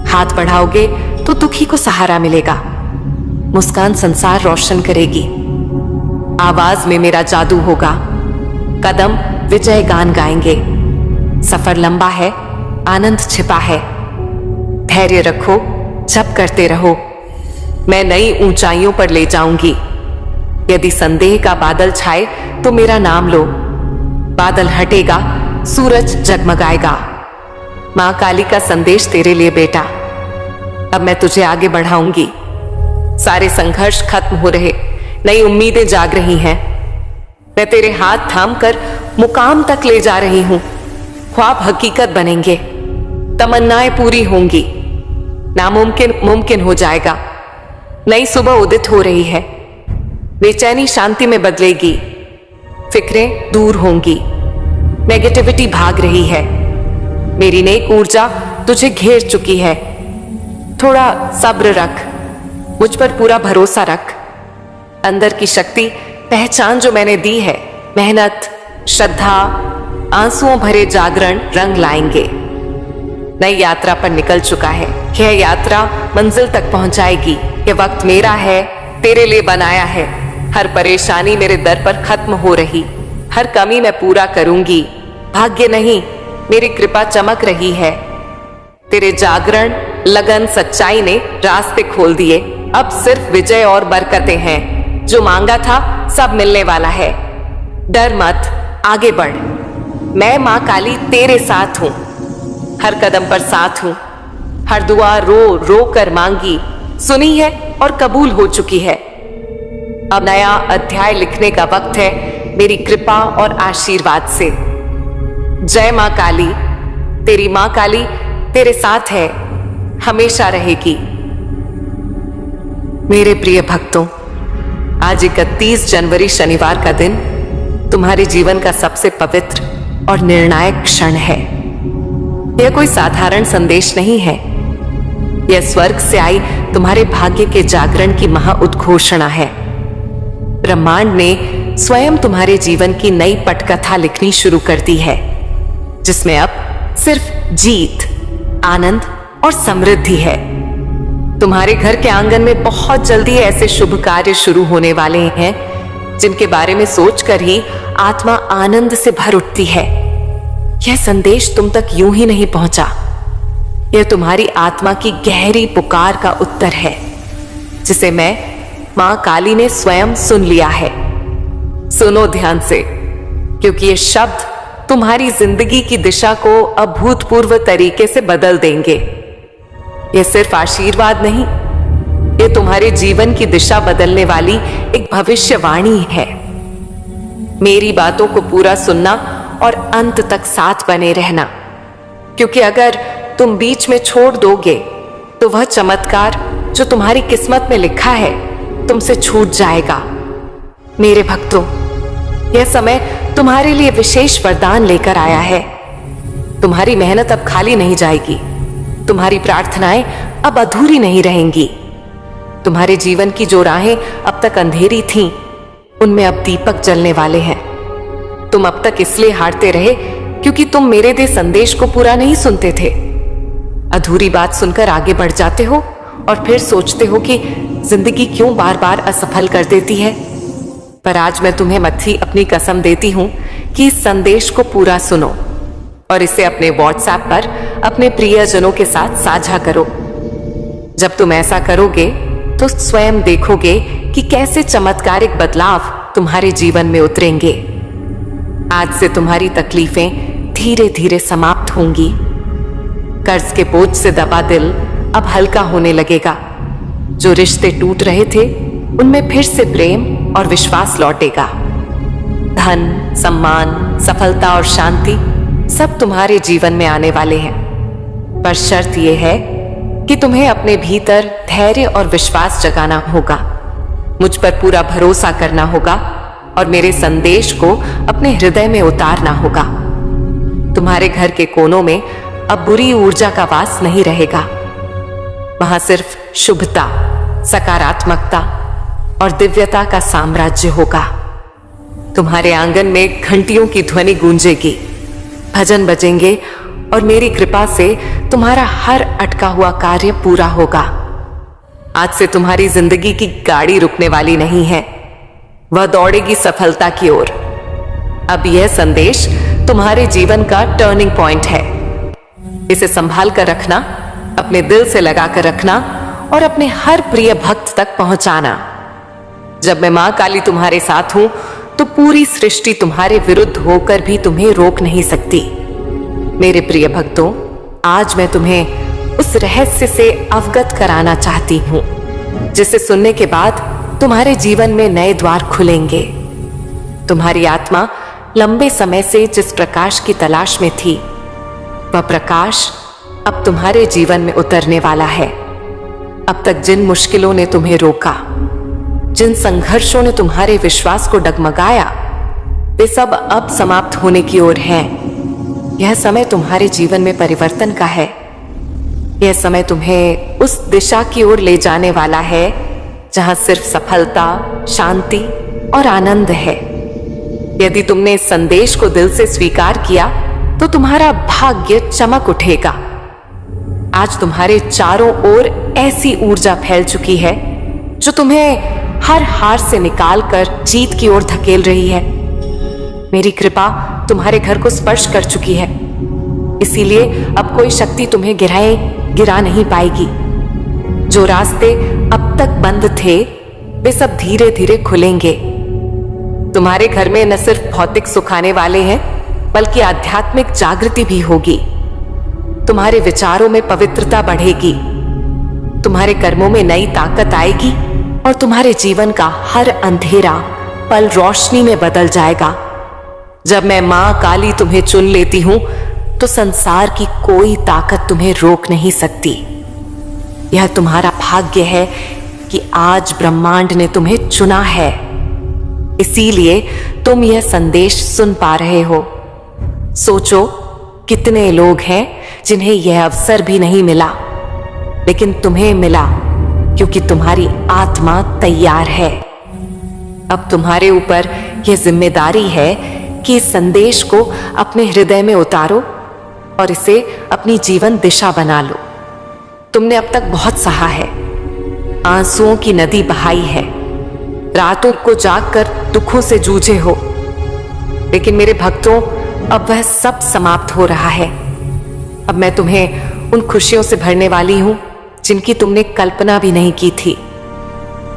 हाथ बढ़ाओगे तो दुखी को सहारा मिलेगा। मुस्कान संसार रोशन करेगी। आवाज में मेरा जादू होगा। कदम विजय गान गाएंगे। सफर लंबा है, आनंद छिपा है। धैर्य रखो, जप करते रहो। मैं नई ऊंचाइयों पर ले जाऊंगी। यदि संदेह का बादल छाए तो मेरा नाम लो। बादल हटेगा, सूरज जगमगाएगा। मां काली का संदेश तेरे लिए बेटा। अब मैं तुझे आगे बढ़ाऊंगी। सारे संघर्ष खत्म हो रहे, नई उम्मीदें जाग रही हैं। मैं तेरे हाथ थाम कर मुकाम तक ले जा रही हूं। ख्वाब हकीकत बनेंगे, तमन्नाएं पूरी होंगी। नामुमकिन मुमकिन हो जाएगा। नई सुबह उदित हो रही है। बेचैनी शांति में बदलेगी। फिक्रें दूर होंगी। नेगेटिविटी भाग रही है। मेरी नेक ऊर्जा तुझे घेर चुकी है। थोड़ा सब्र रख, मुझ पर पूरा भरोसा रख। अंदर की शक्ति पहचान जो मैंने दी है। मेहनत, श्रद्धा, आंसुओं भरे जागरण रंग लाएंगे। नई यात्रा पर निकल चुका है। यह यात्रा मंजिल तक पहुंचाएगी। यह वक्त मेरा है, तेरे लिए बनाया है। हर परेशानी मेरे दर पर खत्म हो रही। हर कमी मैं पूरा करूंगी। भाग्य नहीं, मेरी कृपा चमक रही है। तेरे जागरण, लगन, सच्चाई ने रास्ते खोल दिए। अब सिर्फ विजय और बरकतें हैं। जो मांगा था सब मिलने वाला है। डर मत, आगे बढ़। मैं मां काली तेरे साथ हूं। हर कदम पर साथ हूं। हर दुआ रो रो कर मांगी, सुनी है और कबूल हो चुकी है। अब नया अध्याय लिखने का वक्त है, मेरी कृपा और आशीर्वाद से। जय मां काली। तेरी मां काली तेरे साथ है, हमेशा रहेगी। मेरे प्रिय भक्तों, आज 31 जनवरी शनिवार का दिन तुम्हारे जीवन का सबसे पवित्र और निर्णायक क्षण है। यह कोई साधारण संदेश नहीं है। यह स्वर्ग से आई तुम्हारे भाग्य के जागरण की महा उद्घोषणा है। ब्रह्मांड ने स्वयं तुम्हारे जीवन की नई पटकथा लिखनी शुरू करती है, जिसमें अब सिर्फ जीत, आनंद और समृद्धि है। तुम्हारे घर के आंगन में बहुत जल्दी ऐसे शुभ कार्य शुरू होने वाले हैं जिनके बारे में सोचकर ही आत्मा आनंद से भर उठती है। यह संदेश तुम तक यूं ही नहीं पहुंचा, यह तुम्हारी आत्मा की गहरी पुकार का उत्तर है, जिसे मैं मां काली ने स्वयं सुन लिया है। सुनो ध्यान से, क्योंकि ये शब्द तुम्हारी जिंदगी की दिशा को अभूतपूर्व तरीके से बदल देंगे। यह सिर्फ आशीर्वाद नहीं, यह तुम्हारे जीवन की दिशा बदलने वाली एक भविष्यवाणी है। मेरी बातों को पूरा सुनना और अंत तक साथ बने रहना, क्योंकि अगर तुम बीच में छोड़ दोगे तो वह चमत्कार जो तुम्हारी किस्मत में लिखा है तुमसे छूट जाएगा। मेरे भक्तों, यह समय तुम्हारे लिए विशेष वरदान लेकर आया है। तुम्हारी मेहनत अब खाली नहीं जाएगी, तुम्हारी प्रार्थनाएं अब अधूरी नहीं रहेंगी। तुम्हारे जीवन की जो राहें अब तक अंधेरी थीं, उनमें अब दीपक जलने वाले हैं। तुम अब तक इसलिए हारते रहे क्योंकि तुम मेरे दे संदेश को पूरा नहीं सुनते थे। अधूरी बात सुनकर आगे बढ़ जाते हो और फिर सोचते हो कि जिंदगी क्यों बार बार असफल कर देती है। पर आज मैं तुम्हें मत्थी अपनी कसम देती हूं कि इस संदेश को पूरा सुनो और इसे अपने व्हाट्सएप पर अपने प्रियजनों के साथ साझा करो। जब तुम ऐसा करोगे तो स्वयं देखोगे कि कैसे चमत्कारिक बदलाव तुम्हारे जीवन में उतरेंगे। आज से तुम्हारी तकलीफें धीरे धीरे समाप्त होंगी। कर्ज के बोझ से दबा दिल अब हल्का होने लगेगा। जो रिश्ते टूट रहे थे उनमें फिर से प्रेम और विश्वास लौटेगा। धन, सम्मान, सफलता और शांति सब तुम्हारे जीवन में आने वाले हैं। पर शर्त यह है कि तुम्हें अपने भीतर धैर्य और विश्वास जगाना होगा, मुझ पर पूरा भरोसा करना होगा और मेरे संदेश को अपने हृदय में उतारना होगा। तुम्हारे घर के कोनों में अब बुरी ऊर्जा का वास नहीं रहेगा। वहां सिर्फ शुभता, सकारात्मकता और दिव्यता का साम्राज्य होगा। तुम्हारे आंगन में घंटियों की ध्वनि गूंजेगी, भजन बजेंगे और मेरी कृपा से तुम्हारा हर अटका हुआ कार्य पूरा होगा। आज से तुम्हारी जिंदगी की गाड़ी रुकने वाली नहीं है, वह दौड़ेगी सफलता की ओर। अब यह संदेश तुम्हारे जीवन का टर्निंग पॉइंट है। इसे संभाल कर रखना, अपने दिल से लगा कर रखना और अपने हर प्रिय भक्त तक पहुंचाना। जब मैं मां काली तुम्हारे साथ हूं तो पूरी सृष्टि तुम्हारे विरुद्ध होकर भी तुम्हें रोक नहीं सकती। मेरे प्रिय भक्तों, आज मैं तुम्हें उस रहस्य से अवगत कराना चाहती हूं, जिसे सुनने के बाद तुम्हारे जीवन में नए द्वार खुलेंगे। तुम्हारी आत्मा लंबे समय से जिस प्रकाश की तलाश में थी, वह प्रकाश अब तुम्हारे जीवन में उतरने वाला है। अब तक जिन मुश्किलों ने तुम्हें रोका, जिन संघर्षों ने तुम्हारे विश्वास को डगमगाया, वे सब अब समाप्त होने की ओर हैं। यह समय तुम्हारे जीवन में परिवर्तन का है। यह समय तुम्हें उस दिशा की ओर ले जाने वाला है जहां सिर्फ सफलता, शांति और आनंद है। यदि तुमने इस संदेश को दिल से स्वीकार किया तो तुम्हारा भाग्य चमक उठेगा। आज तुम्हारे चारों ओर ऐसी ऊर्जा फैल चुकी है जो तुम्हें हर हार से निकालकर जीत की ओर धकेल रही है। मेरी कृपा तुम्हारे घर को स्पर्श कर चुकी है, इसीलिए अब कोई शक्ति तुम्हें गिरा नहीं पाएगी। जो रास्ते अब तक बंद थे, वे सब धीरे धीरे खुलेंगे। तुम्हारे घर में न सिर्फ भौतिक सुख आने वाले हैं, बल्कि आध्यात्मिक जागृति भी होगी। तुम्हारे विचारों में पवित्रता बढ़ेगी, तुम्हारे कर्मों में नई ताकत आएगी और तुम्हारे जीवन का हर अंधेरा पल रोशनी में बदल जाएगा। जब मैं मां काली तुम्हें चुन लेती हूं तो संसार की कोई ताकत तुम्हें रोक नहीं सकती। यह तुम्हारा भाग्य है कि आज ब्रह्मांड ने तुम्हें चुना है, इसीलिए तुम यह संदेश सुन पा रहे हो। सोचो, कितने लोग हैं जिन्हें यह अवसर भी नहीं मिला, लेकिन तुम्हें मिला क्योंकि तुम्हारी आत्मा तैयार है। अब तुम्हारे ऊपर यह जिम्मेदारी है कि इस संदेश को अपने हृदय में उतारो और इसे अपनी जीवन दिशा बना लो। तुमने अब तक बहुत सहा है, आंसुओं की नदी बहाई है, रातों को जागकर दुखों से जूझे हो, लेकिन मेरे भक्तों, अब वह सब समाप्त हो रहा है। अब मैं तुम्हें उन खुशियों से भरने वाली हूं जिनकी तुमने कल्पना भी नहीं की थी।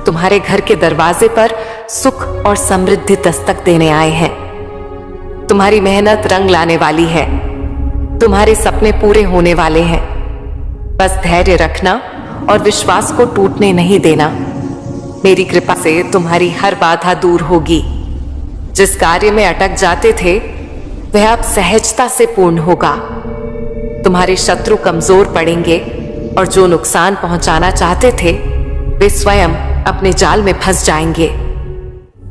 तुम्हारे घर के दरवाजे पर सुख और समृद्धि दस्तक देने आए हैं। तुम्हारी मेहनत रंग लाने वाली है, तुम्हारे सपने पूरे होने वाले हैं। बस धैर्य रखना और विश्वास को टूटने नहीं देना। मेरी कृपा से तुम्हारी हर बाधा दूर होगी। जिस कार्य में अटक जाते थे वह अब सहजता से पूर्ण होगा। तुम्हारे शत्रु कमजोर पड़ेंगे और जो नुकसान पहुंचाना चाहते थे वे स्वयं अपने जाल में फंस जाएंगे,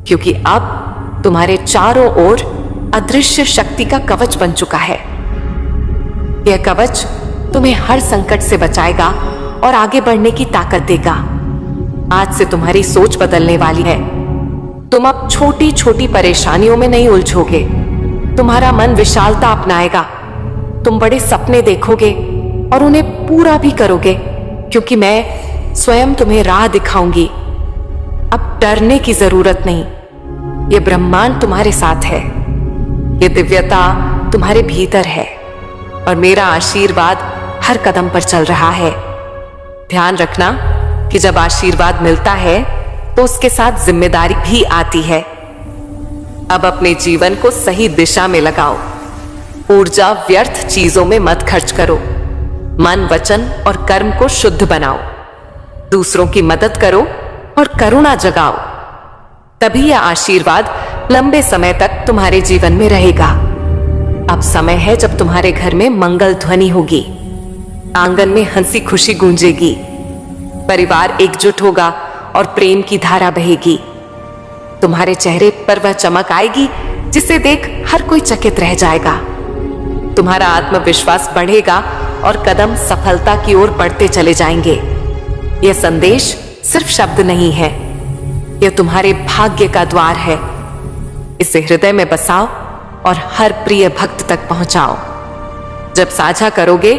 क्योंकि अब तुम्हारे चारों ओर अदृश्य शक्ति का कवच बन चुका है। यह कवच तुम्हें हर संकट से बचाएगा और आगे बढ़ने की ताकत देगा। आज से तुम्हारी सोच बदलने वाली है। तुम अब छोटी छोटी परेशानियों में नहीं उलझोगे। तुम्हारा मन विशालता अपनाएगा। तुम बड़े सपने देखोगे और उन्हें पूरा भी करोगे, क्योंकि मैं स्वयं तुम्हें राह दिखाऊंगी। अब डरने की जरूरत नहीं। यह ब्रह्मांड तुम्हारे साथ है, यह दिव्यता तुम्हारे भीतर है और मेरा आशीर्वाद हर कदम पर चल रहा है। ध्यान रखना कि जब आशीर्वाद मिलता है तो उसके साथ जिम्मेदारी भी आती है। अब अपने जीवन को सही दिशा में लगाओ। ऊर्जा व्यर्थ चीजों में मत खर्च करो। मन, वचन और कर्म को शुद्ध बनाओ। दूसरों की मदद करो और करुणा जगाओ। तभी यह आशीर्वाद लंबे समय तक तुम्हारे जीवन में रहेगा। अब समय है जब तुम्हारे घर में मंगल ध्वनि होगी, आंगन में हंसी खुशी गूंजेगी, परिवार एकजुट होगा और प्रेम की धारा बहेगी। तुम्हारे चेहरे पर वह चमक आएगी जिसे देख हर कोई चकित रह जाएगा। तुम्हारा आत्मविश्वास बढ़ेगा और कदम सफलता की ओर बढ़ते चले जाएंगे। यह संदेश सिर्फ शब्द नहीं है, यह तुम्हारे भाग्य का द्वार है। इसे हृदय में बसाओ और हर प्रिय भक्त तक पहुंचाओ। जब साझा करोगे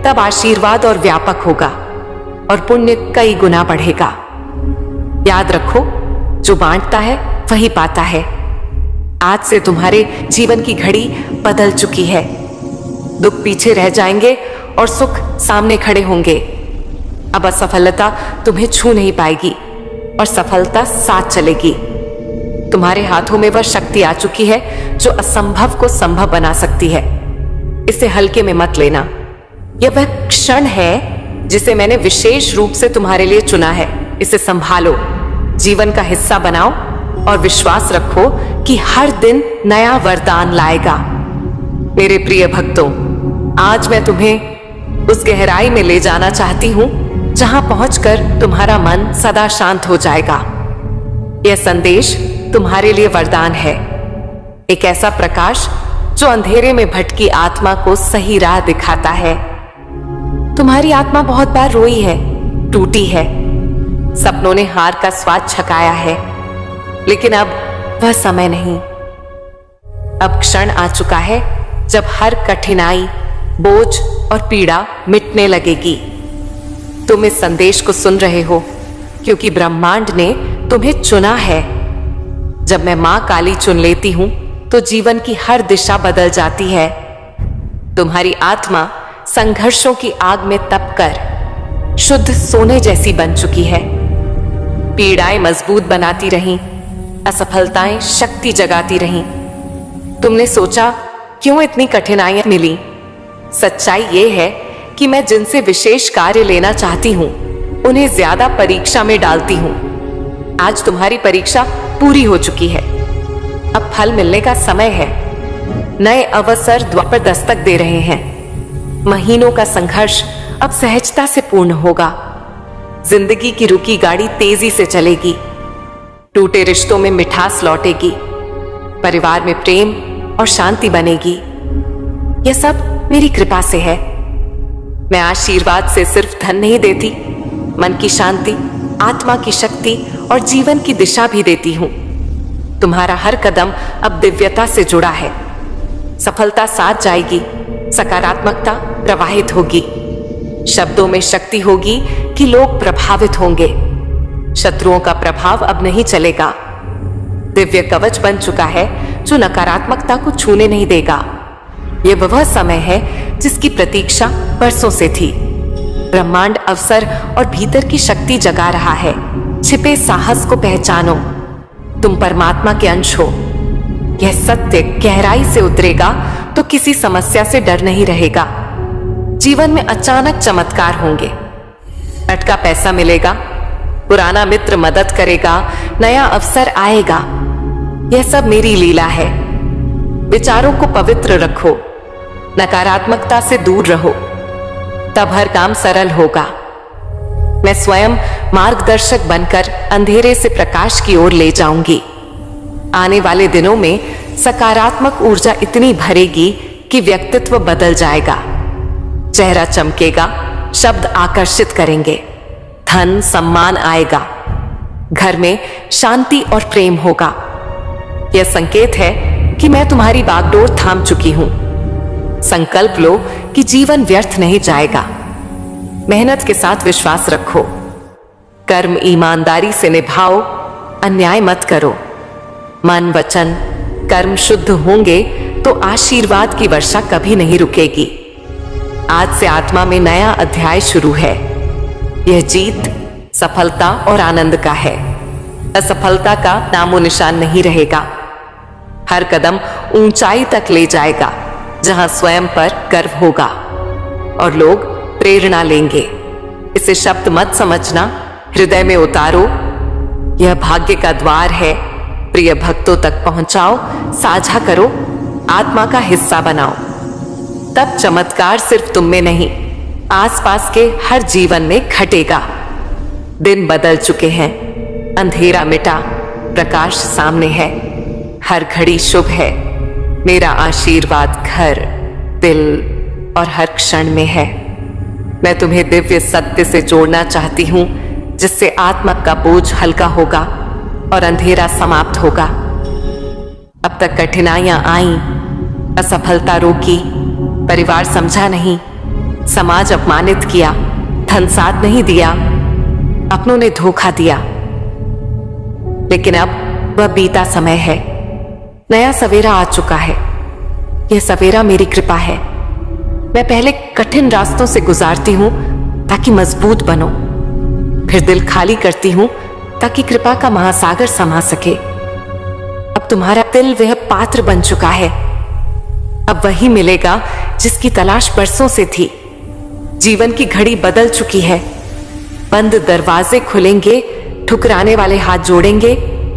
तब आशीर्वाद और व्यापक होगा और पुण्य कई गुना बढ़ेगा। याद रखो, जो बांटता है वही पाता है। आज से तुम्हारे जीवन की घड़ी बदल चुकी है। दुख पीछे रह जाएंगे और सुख सामने खड़े होंगे। अब असफलता तुम्हें छू नहीं पाएगी और सफलता साथ चलेगी। तुम्हारे हाथों में वह शक्ति आ चुकी है जो असंभव को संभव बना सकती है। इसे हल्के में मत लेना। यह वह क्षण है जिसे मैंने विशेष रूप से तुम्हारे लिए चुना है। इसे संभालो, जीवन का हिस्सा बनाओ और विश्वास रखो कि हर दिन नया वरदान लाएगा। मेरे प्रिय भक्तों, आज मैं तुम्हें उस गहराई में ले जाना चाहती हूं जहां पहुंचकर तुम्हारा मन सदा शांत हो जाएगा। यह संदेश तुम्हारे लिए वरदान है, एक ऐसा प्रकाश जो अंधेरे में भटकी आत्मा को सही राह दिखाता है। तुम्हारी आत्मा बहुत बार रोई है, टूटी है, सपनों ने हार का स्वाद छकाया है, लेकिन अब वह समय नहीं। अब क्षण आ चुका है जब हर कठिनाई, बोझ और पीड़ा मिटने लगेगी। तुम इस संदेश को सुन रहे हो क्योंकि ब्रह्मांड ने तुम्हें चुना है। जब मैं मां काली चुन लेती हूं तो जीवन की हर दिशा बदल जाती है। तुम्हारी आत्मा संघर्षों की आग में तपकर शुद्ध सोने जैसी बन चुकी है। पीड़ाएं मजबूत बनाती रहीं, असफलताएं शक्ति जगाती रहीं। तुमने सोचा क्यों इतनी कठिनाइयां मिली? सच्चाई ये है कि मैं जिनसे विशेष कार्य लेना चाहती हूं उन्हें ज्यादा परीक्षा में डालती हूं। आज तुम्हारी परीक्षा पूरी हो चुकी है। अब फल मिलने का समय है। नए अवसर द्वार पर दस्तक दे रहे हैं। महीनों का संघर्ष अब सहजता से पूर्ण होगा। जिंदगी की रुकी गाड़ी तेजी से चलेगी। टूटे रिश्तों में मिठास लौटेगी। परिवार में प्रेम और शांति बनेगी। यह सब मेरी कृपा से है। मैं आशीर्वाद से सिर्फ धन नहीं देती, मन की शांति, आत्मा की शक्ति और जीवन की दिशा भी देती हूं। तुम्हारा हर कदम अब दिव्यता से जुड़ा है। सफलता साथ जाएगी, सकारात्मकता प्रवाहित होगी, शब्दों में शक्ति होगी कि लोग प्रभावित होंगे। शत्रुओं का प्रभाव अब नहीं चलेगा। दिव्य कवच बन चुका है जो नकारात्मकता को छूने नहीं देगा। यह वह समय है जिसकी प्रतीक्षा बरसों से थी। ब्रह्मांड अवसर और भीतर की शक्ति जगा रहा है। छिपे साहस को पहचानो, तुम परमात्मा के अंश हो। यह सत्य गहराई से उतरेगा तो किसी समस्या से डर नहीं रहेगा। जीवन में अचानक चमत्कार होंगे, अटका पैसा मिलेगा, पुराना मित्र मदद करेगा, नया अवसर आएगा। यह सब मेरी लीला है। विचारों को पवित्र रखो, नकारात्मकता से दूर रहो, तब हर काम सरल होगा। मैं स्वयं मार्गदर्शक बनकर अंधेरे से प्रकाश की ओर ले जाऊंगी। आने वाले दिनों में सकारात्मक ऊर्जा इतनी भरेगी कि व्यक्तित्व बदल जाएगा। चेहरा चमकेगा, शब्द आकर्षित करेंगे, धन सम्मान आएगा, घर में शांति और प्रेम होगा। यह संकेत है कि मैं तुम्हारी बागडोर थाम चुकी हूं। संकल्प लो कि जीवन व्यर्थ नहीं जाएगा। मेहनत के साथ विश्वास रखो, कर्म ईमानदारी से निभाओ, अन्याय मत करो। मन वचन कर्म शुद्ध होंगे तो आशीर्वाद की वर्षा कभी नहीं रुकेगी। आज से आत्मा में नया अध्याय शुरू है। यह जीत, सफलता और आनंद का है। असफलता का नामो निशान नहीं रहेगा। हर कदम ऊंचाई तक ले जाएगा जहां स्वयं पर गर्व होगा और लोग प्रेरणा लेंगे। इसे शब्द मत समझना, हृदय में उतारो। यह भाग्य का द्वार है। प्रिय भक्तों तक पहुंचाओ, साझा करो, आत्मा का हिस्सा बनाओ। तब चमत्कार सिर्फ तुम में नहीं, आसपास के हर जीवन में घटेगा। दिन बदल चुके हैं, अंधेरा मिटा, प्रकाश सामने है। हर घड़ी शुभ है। मेरा आशीर्वाद घर, दिल और हर क्षण में है। मैं तुम्हें दिव्य सत्य से जोड़ना चाहती हूं, जिससे आत्मा का बोझ हल्का होगा और अंधेरा समाप्त होगा। अब तक कठिनाइयां आईं, असफलता रोकी, परिवार समझा नहीं, समाज अपमानित किया, धन साथ नहीं दिया, अपनों ने धोखा दिया। लेकिन अब वह बीता समय है। नया सवेरा आ चुका है। यह सवेरा मेरी कृपा है। मैं पहले कठिन रास्तों से गुजारती हूं ताकि मजबूत बनो, फिर दिल खाली करती हूं ताकि कृपा का महासागर समा सके। अब तुम्हारा दिल वह पात्र बन चुका है। अब वही मिलेगा जिसकी तलाश बरसों से थी। जीवन की घड़ी बदल चुकी है। बंद दरवाजे खुलेंगे, ठुकराने वाले हाथ जोड़ेंगे,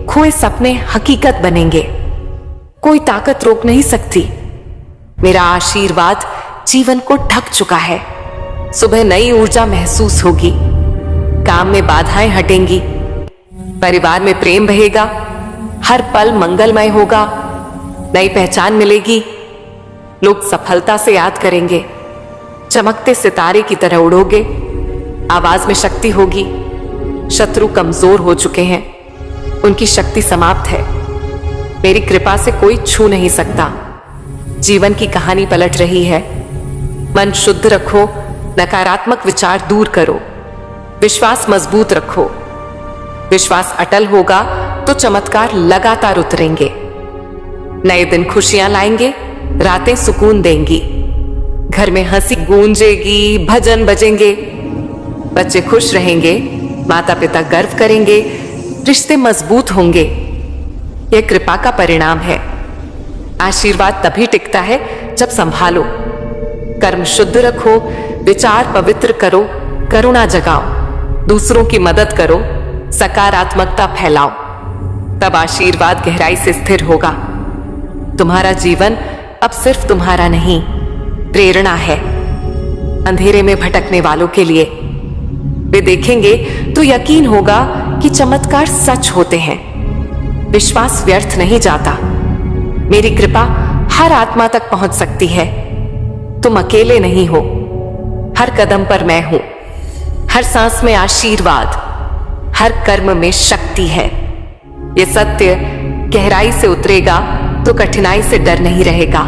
खोए सपने हकीकत बनेंगे। कोई ताकत रोक नहीं सकती। मेरा आशीर्वाद जीवन को ढक चुका है। सुबह नई ऊर्जा महसूस होगी, काम में बाधाएं हटेंगी, परिवार में प्रेम बहेगा, हर पल मंगलमय होगा, नई पहचान मिलेगी। लोग सफलता से याद करेंगे, चमकते सितारे की तरह उड़ोगे, आवाज में शक्ति होगी। शत्रु कमजोर हो चुके हैं, उनकी शक्ति समाप्त है। मेरी कृपा से कोई छू नहीं सकता। जीवन की कहानी पलट रही है। मन शुद्ध रखो, नकारात्मक विचार दूर करो, विश्वास मजबूत रखो। विश्वास अटल होगा तो चमत्कार लगातार उतरेंगे। नए दिन खुशियां लाएंगे, रातें सुकून देंगी, घर में हंसी गूंजेगी, भजन बजेंगे, बच्चे खुश रहेंगे, माता पिता गर्व करेंगे, रिश्ते मजबूत होंगे। यह कृपा का परिणाम है। आशीर्वाद तभी टिकता है जब संभालो, कर्म शुद्ध रखो, विचार पवित्र करो, करुणा जगाओ, दूसरों की मदद करो, सकारात्मकता फैलाओ। तब आशीर्वाद गहराई से स्थिर होगा। तुम्हारा जीवन अब सिर्फ तुम्हारा नहीं, प्रेरणा है अंधेरे में भटकने वालों के लिए। वे देखेंगे तो यकीन होगा कि चमत्कार सच होते हैं। विश्वास व्यर्थ नहीं जाता। मेरी कृपा हर आत्मा तक पहुंच सकती है। तुम अकेले नहीं हो। हर कदम पर मैं हूं। हर सांस में आशीर्वाद, हर कर्म में शक्ति है। यह सत्य गहराई से उतरेगा तो कठिनाई से डर नहीं रहेगा।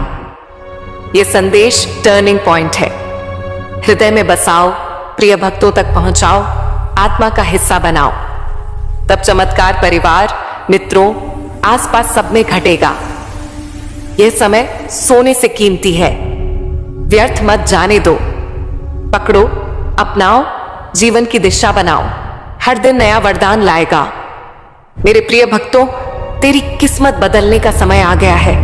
यह संदेश टर्निंग पॉइंट है। हृदय में बसाओ, प्रिय भक्तों तक पहुंचाओ, आत्मा का हिस्सा बनाओ। तब चमत्कार परिवार, मित्रों, आसपास सब में घटेगा। यह समय सोने से कीमती है। व्यर्थ मत जाने दो। पकड़ो, अपनाओ, जीवन की दिशा बनाओ। हर दिन नया वरदान लाएगा। मेरे प्रिय भक्तों, तेरी किस्मत बदलने का समय आ गया है।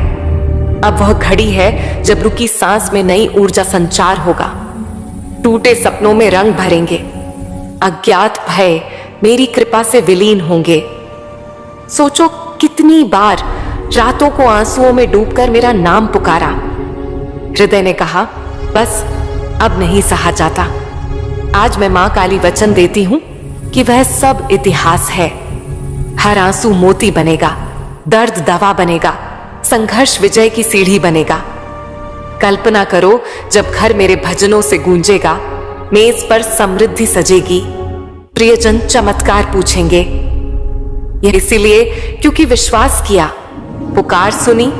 अब वह घड़ी है जब रुकी सांस में नई ऊर्जा संचार होगा। टूटे सपनों में रंग भरेंगे। अज्ञात भय मेरी कृपा से विलीन होंगे। सोचो कितनी बार रातों को आंसुओं में डूबकर मेरा नाम पुकारा। हृदय ने कहा, बस अब नहीं सहा जाता। आज मैं मां काली वचन देती हूं कि वह सब इतिहास है। हर आंसू मोती बनेगा, दर्द दवा बनेगा, संघर्ष विजय की सीढ़ी बनेगा। कल्पना करो, जब घर मेरे भजनों से गूंजेगा, मेज पर समृद्धि सजेगी, प्रियजन चमत्कार पूछेंगे। यह इसीलिए क्योंकि विश्वास किया, पुकार सुनी,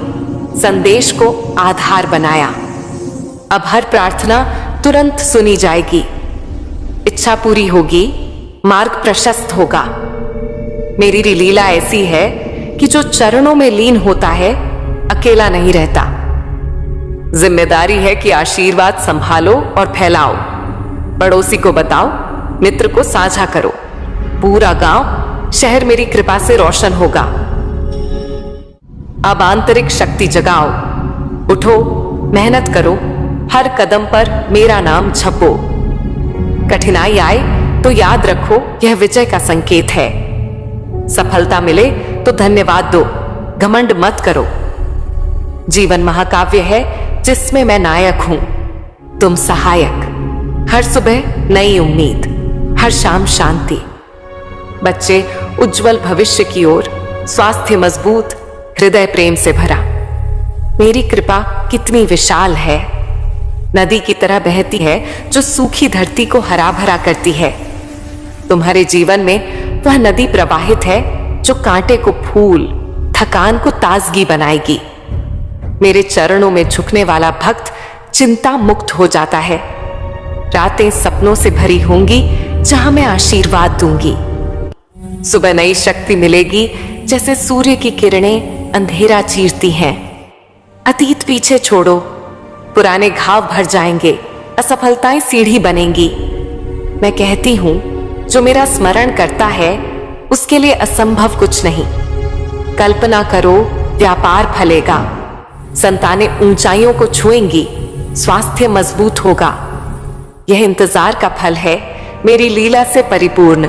संदेश को आधार बनाया। अब हर प्रार्थना तुरंत सुनी जाएगी, इच्छा पूरी होगी, मार्ग प्रशस्त होगा। मेरी लीला ऐसी है कि जो चरणों में लीन होता है अकेला नहीं रहता। जिम्मेदारी है कि आशीर्वाद संभालो और फैलाओ। पड़ोसी को बताओ, मित्र को साझा करो। पूरा गांव, शहर मेरी कृपा से रोशन होगा। अब आंतरिक शक्ति जगाओ, उठो, मेहनत करो, हर कदम पर मेरा नाम छपो। कठिनाई आए तो याद रखो, यह विजय का संकेत है। सफलता मिले तो धन्यवाद दो, घमंड मत करो। जीवन महाकाव्य है जिसमें मैं नायक हूं, तुम सहायक। हर सुबह नई उम्मीद, हर शाम शांति। बच्चे उज्जवल भविष्य की ओर, स्वास्थ्य मजबूत, हृदय प्रेम से भरा। मेरी कृपा कितनी विशाल है, नदी की तरह बहती है जो सूखी धरती को हरा भरा करती है। तुम्हारे जीवन में वह नदी प्रवाहित है जो कांटे को फूल, थकान को ताजगी बनाएगी। मेरे चरणों में झुकने वाला भक्त चिंता मुक्त हो जाता है। रातें सपनों से भरी होंगी जहां मैं आशीर्वाद दूंगी। सुबह नई शक्ति मिलेगी जैसे सूर्य की किरणें अंधेरा चीरती हैं। अतीत पीछे छोड़ो, पुराने घाव भर जाएंगे, असफलताएं सीढ़ी बनेंगी। मैं कहती हूं, जो मेरा स्मरण करता है उसके लिए असंभव कुछ नहीं। कल्पना करो, व्यापार फलेगा, संतानें ऊंचाइयों को छुएंगी, स्वास्थ्य मजबूत होगा। यह इंतजार का फल है, मेरी लीला से परिपूर्ण।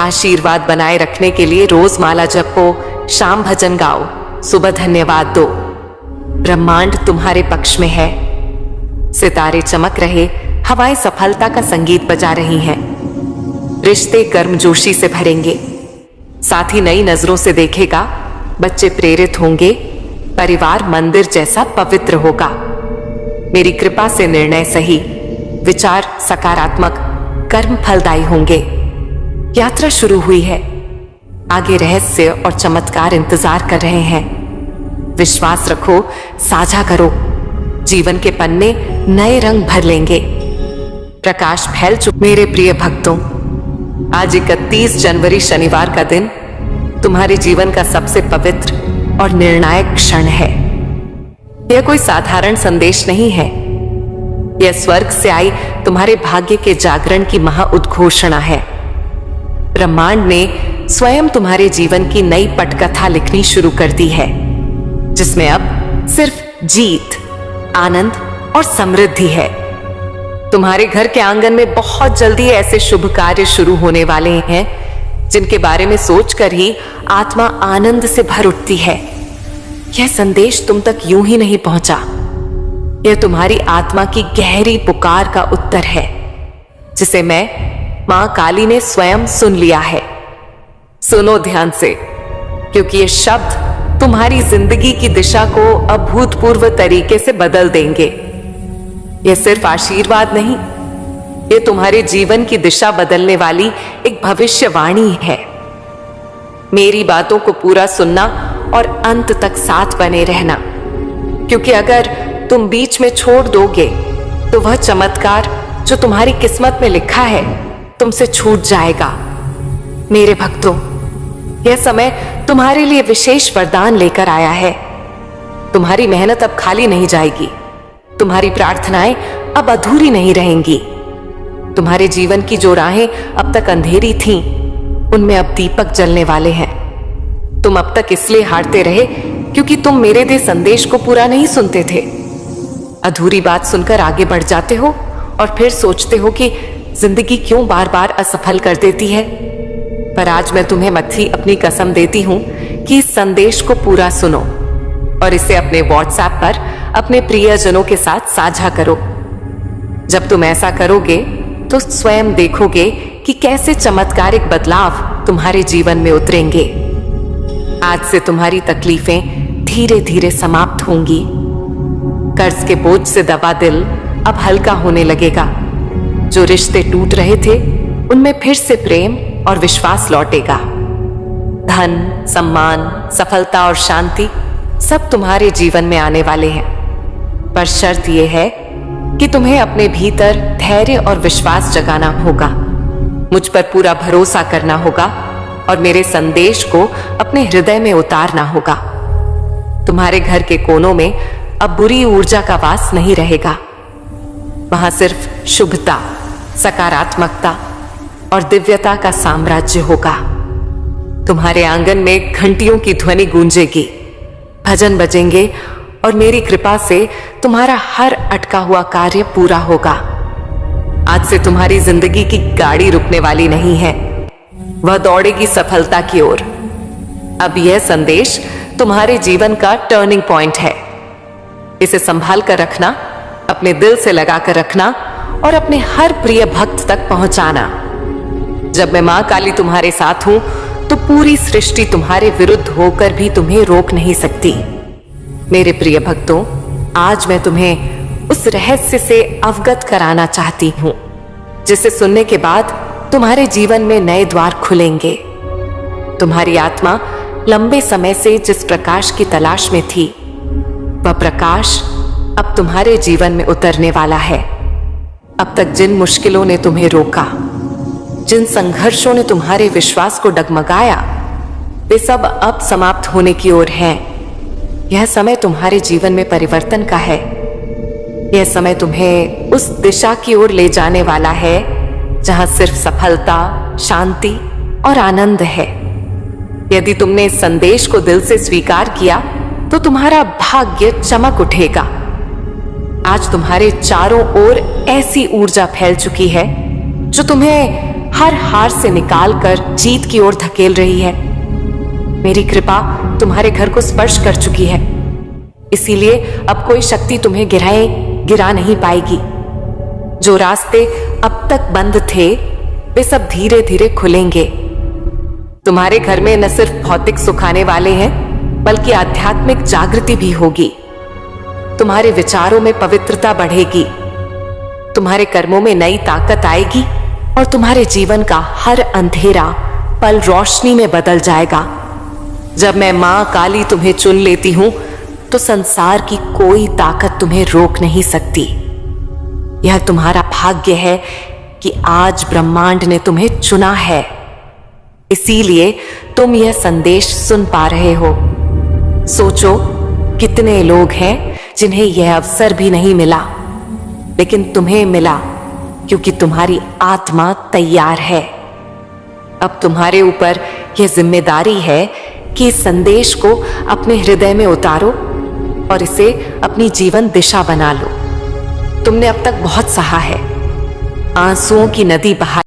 आशीर्वाद बनाए रखने के लिए रोज माला जपो, शाम भजन गाओ, सुबह धन्यवाद दो। ब्रह्मांड तुम्हारे पक्ष में है। सितारे चमक रहे, हवाएं सफलता का संगीत बजा रही हैं। रिश्ते गर्मजोशी से भरेंगे, साथी नई नजरों से देखेगा, बच्चे प्रेरित होंगे, परिवार मंदिर जैसा पवित्र होगा। मेरी कृपा से निर्णय सही, विचार सकारात्मक, कर्म फलदायी होंगे। यात्रा शुरू हुई है, आगे रहस्य और चमत्कार इंतजार कर रहे हैं। विश्वास रखो, साझा करो, जीवन के पन्ने नए रंग भर लेंगे। प्रकाश फैल चुका। मेरे प्रिय भक्तों, आज 31 जनवरी शनिवार का दिन तुम्हारे जीवन का सबसे पवित्र और निर्णायक क्षण है। यह कोई साधारण संदेश नहीं है, यह स्वर्ग से आई तुम्हारे भाग्य के जागरण की महाउद्घोषणा है। ब्रह्मांड ने स्वयं तुम्हारे जीवन की नई पटकथा लिखनी शुरू कर दी है, जिसमें अब सिर्फ जीत, आनंद और समृद्धि है। तुम्हारे घर के आंगन में बहुत जल्दी ऐसे शुभ कार्य शुरू होने वाले हैं जिनके बारे में सोचकर ही आत्मा आनंद से भर उठती है। यह संदेश तुम तक यूं ही नहीं पहुंचा, यह तुम्हारी आत्मा की गहरी पुकार का उत्तर है, जिसे मैं मां काली ने स्वयं सुन लिया है। सुनो ध्यान से, क्योंकि ये शब्द तुम्हारी जिंदगी की दिशा को अभूतपूर्व तरीके से बदल देंगे। यह सिर्फ आशीर्वाद नहीं, ये तुम्हारे जीवन की दिशा बदलने वाली एक भविष्यवाणी है। मेरी बातों को पूरा सुनना और अंत तक साथ बने रहना, क्योंकि अगर तुम बीच में छोड़ दोगे तो वह चमत्कार जो तुम्हारी किस्मत में लिखा है तुमसे छूट जाएगा। मेरे भक्तों, यह समय तुम्हारे लिए विशेष वरदान लेकर आया है। तुम्हारी मेहनत अब खाली नहीं जाएगी, तुम्हारी प्रार्थनाएं अब अधूरी नहीं रहेंगी। तुम्हारे जीवन की जो राहें अब तक अंधेरी थीं, उनमें अब दीपक जलने वाले हैं। तुम अब तक इसलिए हारते रहे क्योंकि तुम मेरे दे संदेश को पूरा नहीं सुनते थे। अधूरी बात सुनकर आगे बढ़ जाते हो और फिर सोचते हो कि जिंदगी क्यों बार बार असफल कर देती है। पर आज मैं तुम्हें मत्थी अपनी कसम देती हूं कि इस संदेश को पूरा सुनो और इसे अपने व्हाट्सएप पर अपने प्रियजनों के साथ साझा करो। जब तुम ऐसा करोगे तो स्वयं देखोगे कि कैसे चमत्कारिक बदलाव तुम्हारे जीवन में उतरेंगे। आज से तुम्हारी तकलीफें धीरे धीरे समाप्त होंगी। कर्ज के बोझ से दबा दिल अब हल्का होने लगेगा। जो रिश्ते टूट रहे थे उनमें फिर से प्रेम और विश्वास लौटेगा। धन, सम्मान, सफलता और शांति सब तुम्हारे जीवन में आने वाले हैं। पर शर्त यह है कि तुम्हें अपने भीतर धैर्य और विश्वास जगाना होगा, मुझ पर पूरा भरोसा करना होगा और मेरे संदेश को अपने हृदय में उतारना होगा। तुम्हारे घर के कोनों में अब बुरी ऊर्जा का वास नहीं रहेगा। वहां सिर्फ शुभता, सकारात्मकता और दिव्यता का साम्राज्य होगा। तुम्हारे आंगन में घंटियों की ध्वनि गूंजेगी, भजन बजेंगे और मेरी कृपा से तुम्हारा हर अटका हुआ कार्य पूरा होगा। आज से तुम्हारी जिंदगी की गाड़ी रुकने वाली नहीं है, वह दौड़ेगी सफलता की ओर। अब यह संदेश तुम्हारे जीवन का टर्निंग पॉइंट है। इसे संभाल कर रखना, अपने दिल से लगा कर रखना और अपने हर प्रिय भक्त तक पहुंचाना। जब मैं मां काली तुम्हारे साथ हूं तो पूरी सृष्टि तुम्हारे विरुद्ध होकर भी तुम्हें रोक नहीं सकती। मेरे प्रिय भक्तों, आज मैं तुम्हें उस रहस्य से अवगत कराना चाहती हूं जिसे सुनने के बाद तुम्हारे जीवन में नए द्वार खुलेंगे। तुम्हारी आत्मा लंबे समय से जिस प्रकाश की तलाश में थी, वह प्रकाश अब तुम्हारे जीवन में उतरने वाला है। अब तक जिन मुश्किलों ने तुम्हें रोका, जिन संघर्षों ने तुम्हारे विश्वास को डगमगाया, वे सब अब समाप्त होने की ओर हैं। यह समय तुम्हारे जीवन में परिवर्तन का है। यह समय तुम्हें उस दिशा की ओर ले जाने वाला है जहां सिर्फ सफलता, शांति और आनंद है। यदि तुमने इस संदेश को दिल से स्वीकार किया तो तुम्हारा भाग्य चमक उठेगा। आज तुम्हारे चारों ओर ऐसी ऊर्जा फैल चुकी है जो तुम्हें हर हार से निकालकर जीत की ओर धकेल रही है। मेरी कृपा तुम्हारे घर को स्पर्श कर चुकी है, इसीलिए अब कोई शक्ति तुम्हें गिरा नहीं पाएगी। जो रास्ते अब तक बंद थे, वे सब धीरे धीरे खुलेंगे। तुम्हारे घर में न सिर्फ भौतिक सुख आने वाले हैं, बल्कि आध्यात्मिक जागृति भी होगी। तुम्हारे विचारों में पवित्रता बढ़ेगी, तुम्हारे कर्मों में नई ताकत आएगी और तुम्हारे जीवन का हर अंधेरा पल रोशनी में बदल जाएगा। जब मैं मां काली तुम्हें चुन लेती हूं तो संसार की कोई ताकत तुम्हें रोक नहीं सकती। यह तुम्हारा भाग्य है कि आज ब्रह्मांड ने तुम्हें चुना है, इसीलिए तुम यह संदेश सुन पा रहे हो। सोचो, कितने लोग हैं जिन्हें यह अवसर भी नहीं मिला, लेकिन तुम्हें मिला क्योंकि तुम्हारी आत्मा तैयार है। अब तुम्हारे ऊपर यह जिम्मेदारी है कि इस संदेश को अपने हृदय में उतारो और इसे अपनी जीवन दिशा बना लो। तुमने अब तक बहुत सहा है, आंसुओं की नदी बहा